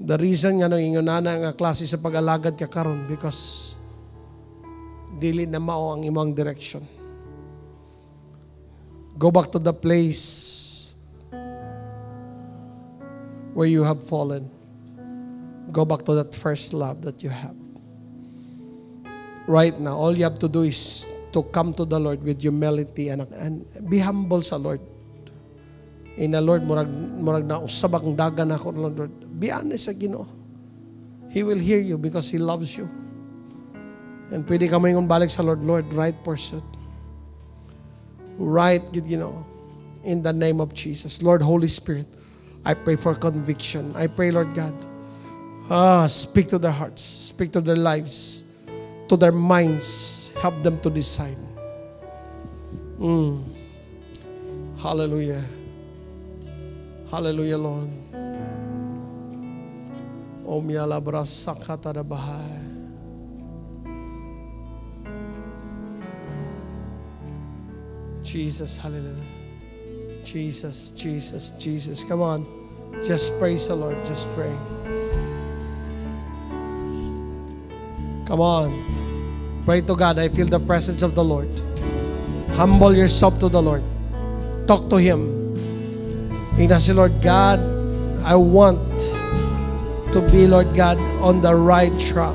The reason nga nung ingunana nga klase sa pag-alagad ka karon because dili na mao ang imong direction. Go back to the place where you have fallen. Go back to that first love that you have. Right now, all you have to do is to come to the Lord with humility and be humble sa Lord. In the Lord, murag na usab ang dagan ako, Lord. Be honest sa Ginoo. He will hear you because He loves you. And pwede ka mayong balik sa Lord, Lord, right pursuit. Right, Ginoo. In the name of Jesus. Lord, Holy Spirit, I pray for conviction. I pray, Lord God, speak to their hearts, speak to their lives, to their minds, help them to decide. Hallelujah. Hallelujah, Lord. Om yala brasakata da bahay. Jesus, hallelujah. Jesus, Jesus, Jesus. Come on. Just praise the Lord. Just pray. Come on. Pray to God. I feel the presence of the Lord. Humble yourself to the Lord. Talk to Him. Ina si Lord God, I want to be, Lord God, on the right track.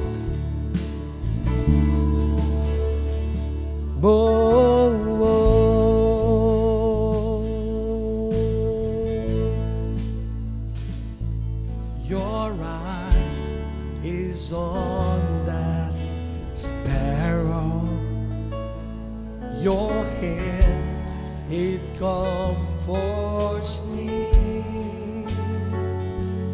Your eyes is on the sparrow. Your hands, it comforts me.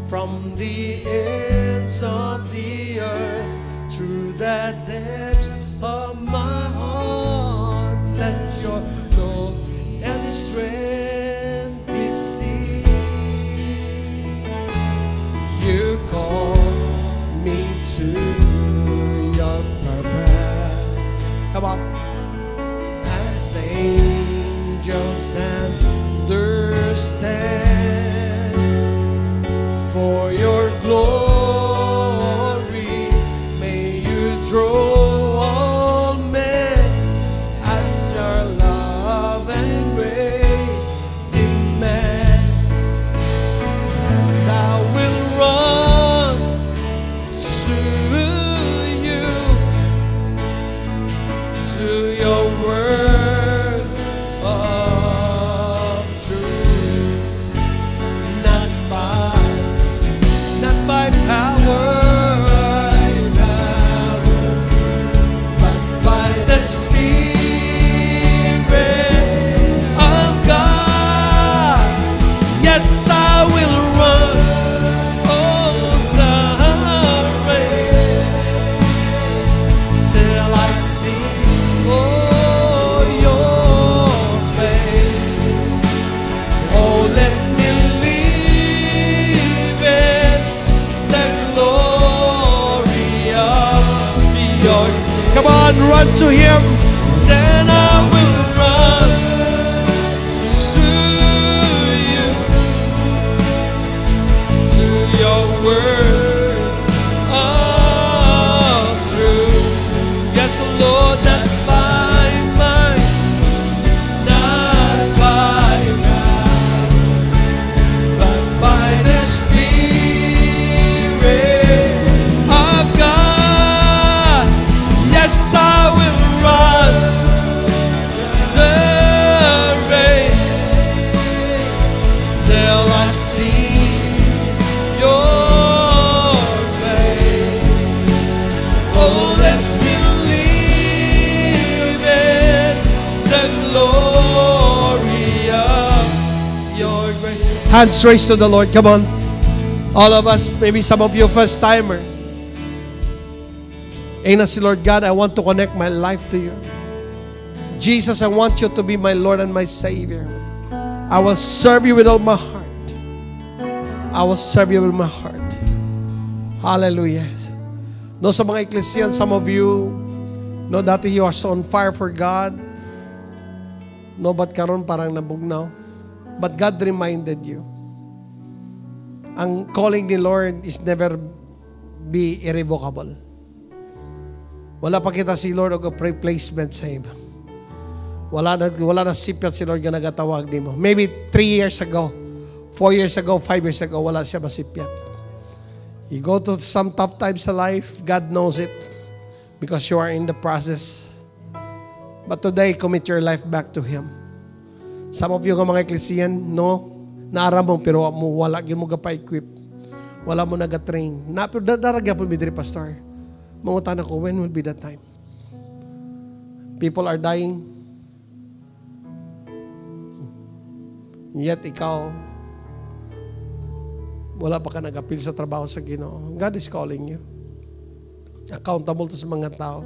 From the ends of the earth to the depths of my heart, let your love and strength be seen. You call me to your purpose. Come on. As angels understand. For your glory, may you draw all men as your love and grace demands. And I will run to you, to your words of truth. Not by power, but by the Spirit of God. Yes, I will run the race till I see your face. Oh, let me live in the glory of your. Come on, run to Him. Then I will run to you, to your words of truth. Yes, Lord, not by might, not by power, but by the Spirit of God. Yes, I will run the race till I see your face. Oh, let me live in the glory of your grace. Hands raised to the Lord. Come on. All of us, maybe some of you first timer. And si Lord God, I want to connect my life to you. Jesus, I want you to be my Lord and my Savior. I will serve you with all my heart. I will serve you with my heart. Hallelujah. No, sa mga ecclesian, some of you, no, dati you are so on fire for God. No, but karon parang nabugnaw. But God reminded you. Ang calling ni Lord is never be irrevocable. Wala pa kita si Lord o replacement sa Him. Wala na sipyat si Lord nga nagatawag ni mo. Maybe 3 years ago, 4 years ago, 5 years ago, wala siya masipyat. You go to some tough times sa life, God knows it because you are in the process. But today, commit your life back to Him. Some of you nga mga eklesiyan, no, naara mo pero wala mo gapa-equip. Wala mo naga-train. Daragya po midri, Pastor. Mangutan ako, when will be that time? People are dying. Yet ikaw, wala pa ka nag-appeal sa trabaho sa Ginoo. God is calling you. Accountable to sa mga tao.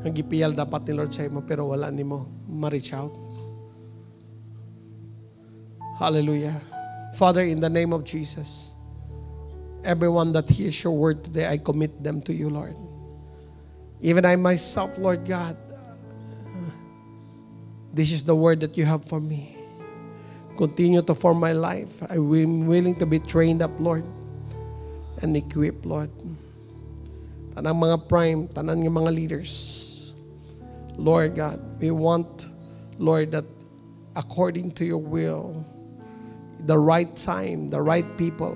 Ang gipiyal dapat ni Lord sa imo pero wala ni mo ma-reach out. Hallelujah. Father, in the name of Jesus, everyone that hears your word today, I commit them to you, Lord. Even I myself, Lord God, this is the word that you have for me. Continue to form my life. I'm willing to be trained up, Lord, and equipped, Lord. Tanang mga prime, tanang mga leaders. Lord God, we want, Lord, that according to your will, the right time, the right people,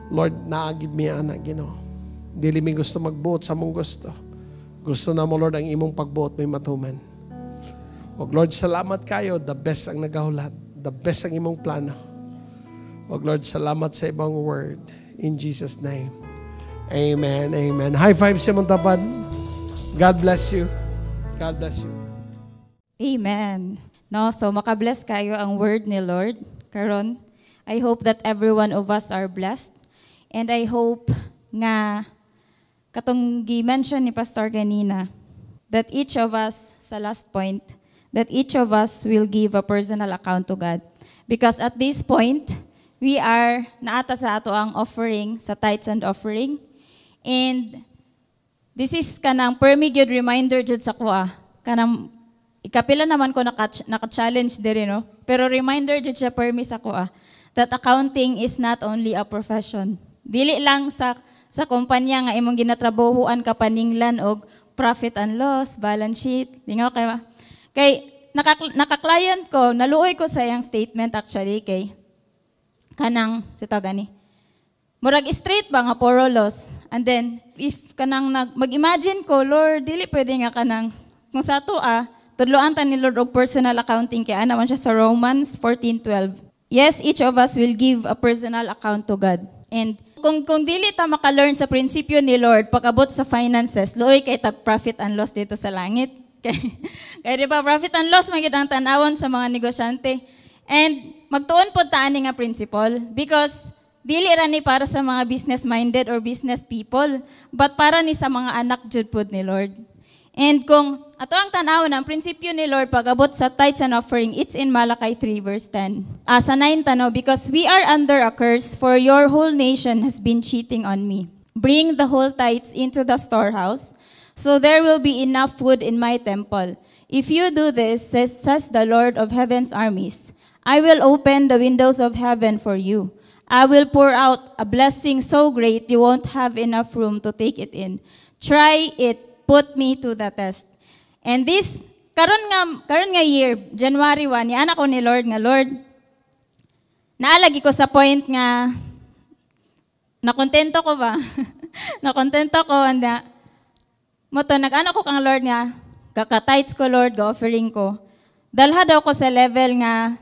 Lord, naagib mi anak, Dili mi gusto magbuot sa mong gusto. Gusto na mo, Lord, ang imong pagbuot may matuman. O Lord, salamat kayo, the best ang nagahulat. The best ang imong plano. O Lord, salamat sa ibang word. In Jesus' name. Amen. Amen. High five sa imong tapat. God bless you. God bless you. Amen. No, so makabless kayo ang word ni Lord karon. I hope that every one of us are blessed. And I hope nga katong gi-mention ni Pastor kanina that each of us sa last point that each of us will give a personal account to God. Because at this point, we are naata sa ato ang offering, sa tithes and offering. And this is kanang permi gyud reminder jud sa kuha. Kanang ikapila naman ko naka-challenge diri, no? Pero reminder jud siya permi sa kuha that accounting is not only a profession. Dili lang sa kumpanya nga imong ginatrabahuan ka paninglan og profit and loss, balance sheet. Dingaw kay naka-client ko, naluoy ko sa iyang statement actually kay kanang sito gani. Murag straight ba nga puro loss. And then if kanang mag-imagine ko, Lord, dili pwede nga kanang kung sa ato tudloan ta ni Lord og personal accounting kay ana man siya sa Romans 14:12. Yes, each of us will give a personal account to God. And kung dili ta maka-learn sa prinsipyo ni Lord pag-abot sa finances, luoy kay tag profit and loss dito sa langit. Kaya di ba, profit and loss magid ang tanawon sa mga negosyante. And magtuon po taan nga principle because dili ra ni para sa mga business-minded or business people, but para ni sa mga anak jud pod ni Lord. And kung ato ang tanawon ang prinsipyo ni Lord pag-abot sa tithes and offering, it's in Malachi 3 verse 10. Sa 9 tanaw, because we are under a curse, for your whole nation has been cheating on me. Bring the whole tithes into the storehouse, so there will be enough food in my temple. If you do this, says the Lord of heaven's armies, I will open the windows of heaven for you. I will pour out a blessing so great you won't have enough room to take it in. Try it. Put me to the test. And this, karon nga year, January 1, yan ako ni Lord nga, Lord, naalagi ko sa point nga, nakontento ko ba? Nakontento ko, anda, moto, nag-ano ko kang Lord nga, kaka-tithes ko, Lord, ga-offering ko. Dalha daw ko sa level nga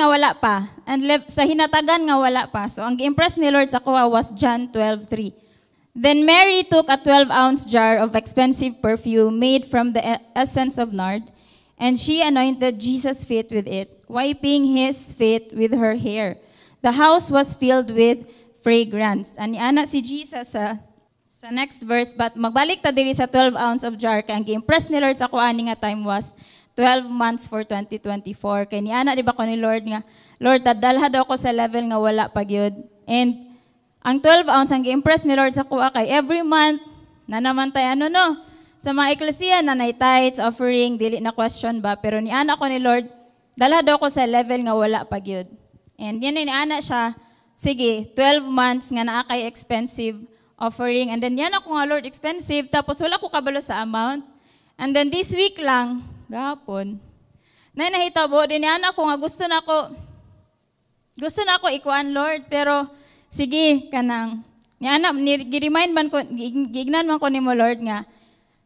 wala pa. And sa hinatagan nga wala pa. So, ang gi-impress ni Lord sa kuha was John 12:3. Then Mary took a 12-ounce jar of expensive perfume made from the essence of nard, and she anointed Jesus' feet with it, wiping his feet with her hair. The house was filled with fragrance. Ani ana si Jesus sa next verse, but magbalik ta diri sa 12 ounce of jar, kay ang gi-impress ni Lord sa kuha ani nga time was 12 months for 2024. Kay ni ana di ba ko ni Lord nga, Lord, dadalha daw ko sa level nga wala pa gyud. And ang 12 ounce ang gi-impress ni Lord sa kuha kay every month na naman tayo sa mga eklesiya na tithes, offering, dili na question ba, pero ni ana ko ni Lord, dalha daw ko sa level nga wala pa gyud. And yan ni ana siya, sige, 12 months nga naa kay expensive offering. And then yan ako nga, Lord, expensive. Tapos wala ko kabalo sa amount. And then this week lang, gapon, nahitabo din yan ako nga gusto na ako ikuan, Lord. Pero sige, kanang, gi-remind man ko, gignan man ko ni mo, Lord, nga,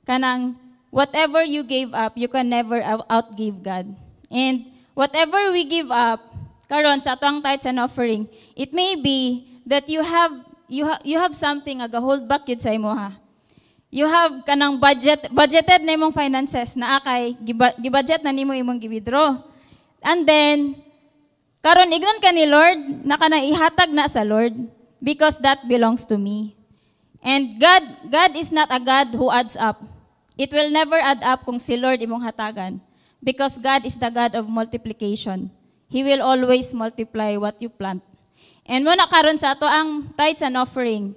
kanang, whatever you gave up, you can never outgive God. And whatever we give up, karon sa atong tithes and offering, it may be that you have something aga hold back yun sa imo ha. You have kanang budgeted na imong finances na akay gibudget na nimo imong gi-withdraw. And then karon ignon ka ni Lord na kana ihatag na sa Lord because that belongs to me. And God is not a God who adds up. It will never add up kung si Lord imong hatagan because God is the God of multiplication. He will always multiply what you plant. And muna karon sa ato ang tithes and offering.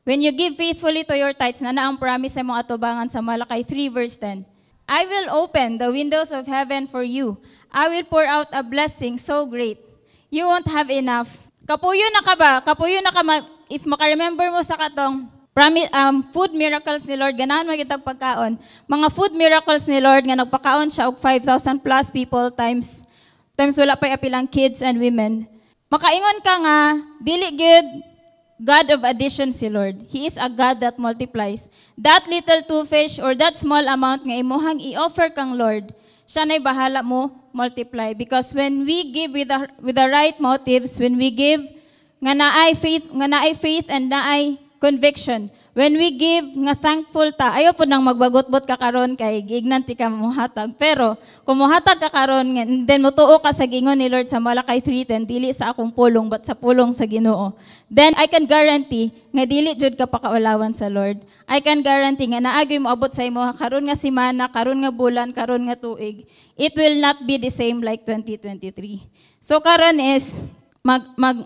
When you give faithfully to your tithes, na ang promise sa mga atubangan sa Malakay 3 verse 10. I will open the windows of heaven for you. I will pour out a blessing so great. You won't have enough. Kapuyo na ka ba? If makaremember mo sa katong food miracles ni Lord, ganahan magitag pagkaon. Mga food miracles ni Lord, nga nagpakaon siya og 5,000 plus people times wala pa apilang kids and women. Makaingon ka nga, dili good God of addition si Lord. He is a God that multiplies. That little 2 fish or that small amount nga imuhang i-offer kang Lord, siya na'y bahala mo multiply. Because when we give with the right motives, when we give nga naay faith and naay conviction, when we give nga thankful ta, ayaw po nang magbagot-bot ka karon kay giignan ti ka muhatag. Pero kung muhatag ka karon, then mutuo ka sa gingon ni Lord sa Malakay 3:10, dili sa akong pulong but sa pulong sa Ginoo. Then I can guarantee nga dili jud ka pakaulawan sa Lord. I can guarantee nga naagi mo abot sa imo karon nga semana, karon nga bulan, karon nga tuig. It will not be the same like 2023. So karon is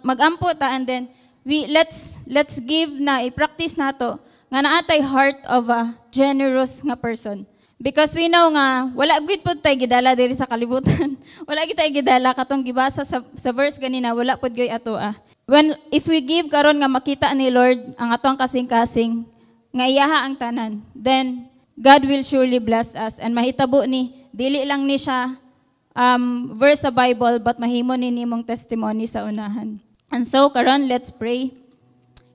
magampo ta and then let's give na i-practice nato nga naatay heart of a generous nga person. Because we know nga wala gid pud tay gidala diri sa kalibutan. Wala gid tay gidala katong gibasa sa verse ganina, wala pud gay atoa. If we give karon nga makita ni Lord ang atong kasing-kasing nga iyaha ang tanan, then God will surely bless us and mahitabo ni dili lang ni siya verse sa Bible but mahimo ni nimong testimony sa unahan. And so, karon, let's pray.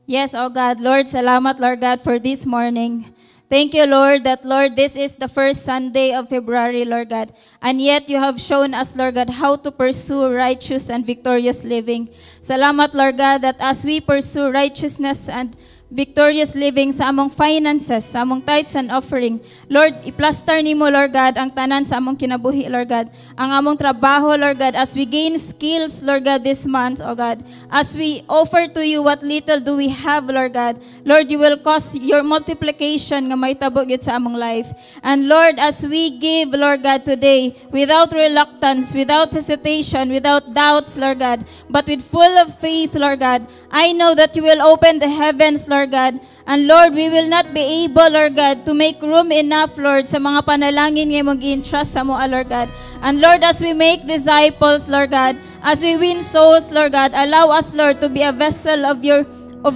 Yes, oh God, Lord, salamat, Lord God, for this morning. Thank you, Lord, that, Lord, this is the first Sunday of February, Lord God. And yet, you have shown us, Lord God, how to pursue righteous and victorious living. Salamat, Lord God, that as we pursue righteousness and victorious living sa among finances, sa among tithes and offering. Lord, i-plaster nimo, Lord God, ang tanan sa among kinabuhi, Lord God. Ang among trabaho, Lord God, as we gain skills, Lord God, this month, oh God. As we offer to you what little do we have, Lord God. Lord, you will cause your multiplication nga may tabog yun sa among life. And Lord, as we give, Lord God, today, without reluctance, without hesitation, without doubts, Lord God, but with full of faith, Lord God, I know that you will open the heavens, Lord God. And Lord, we will not be able, Lord God, to make room enough, Lord, sa mga panalangin nga mag-entrust sa moa, Lord God. And Lord, as we make disciples, Lord God, as we win souls, Lord God, allow us, Lord, to be a vessel of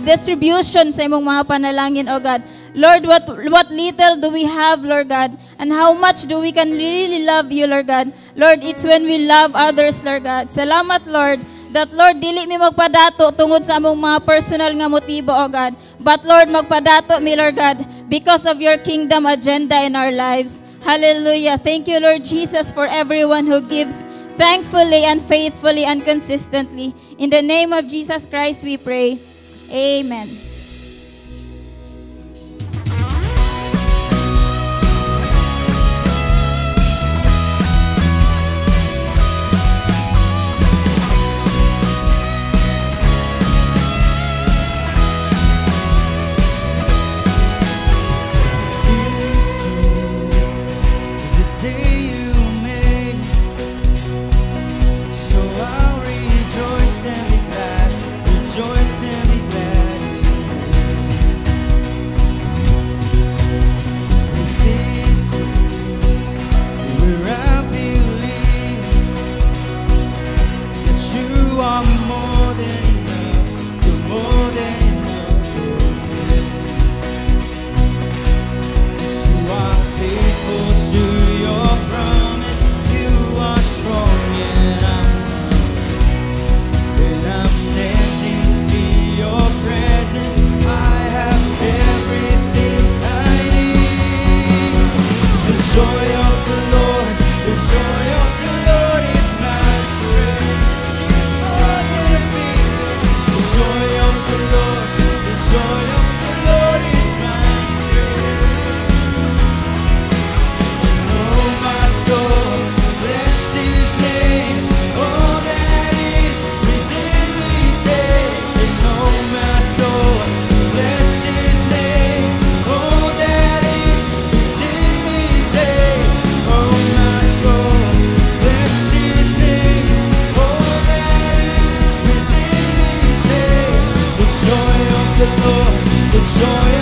distribution sa imong mga panalangin, O God. Lord, what little do we have, Lord God, and how much do we can really love you, Lord God. Lord, it's when we love others, Lord God. Salamat, Lord, that, Lord, dili mi magpadato tungod sa among mga personal nga motibo, O God. But, Lord, magpadato mi, Lord God, because of your kingdom agenda in our lives. Hallelujah. Thank you, Lord Jesus, for everyone who gives thankfully and faithfully and consistently. In the name of Jesus Christ, we pray. Amen. the Lord, the joy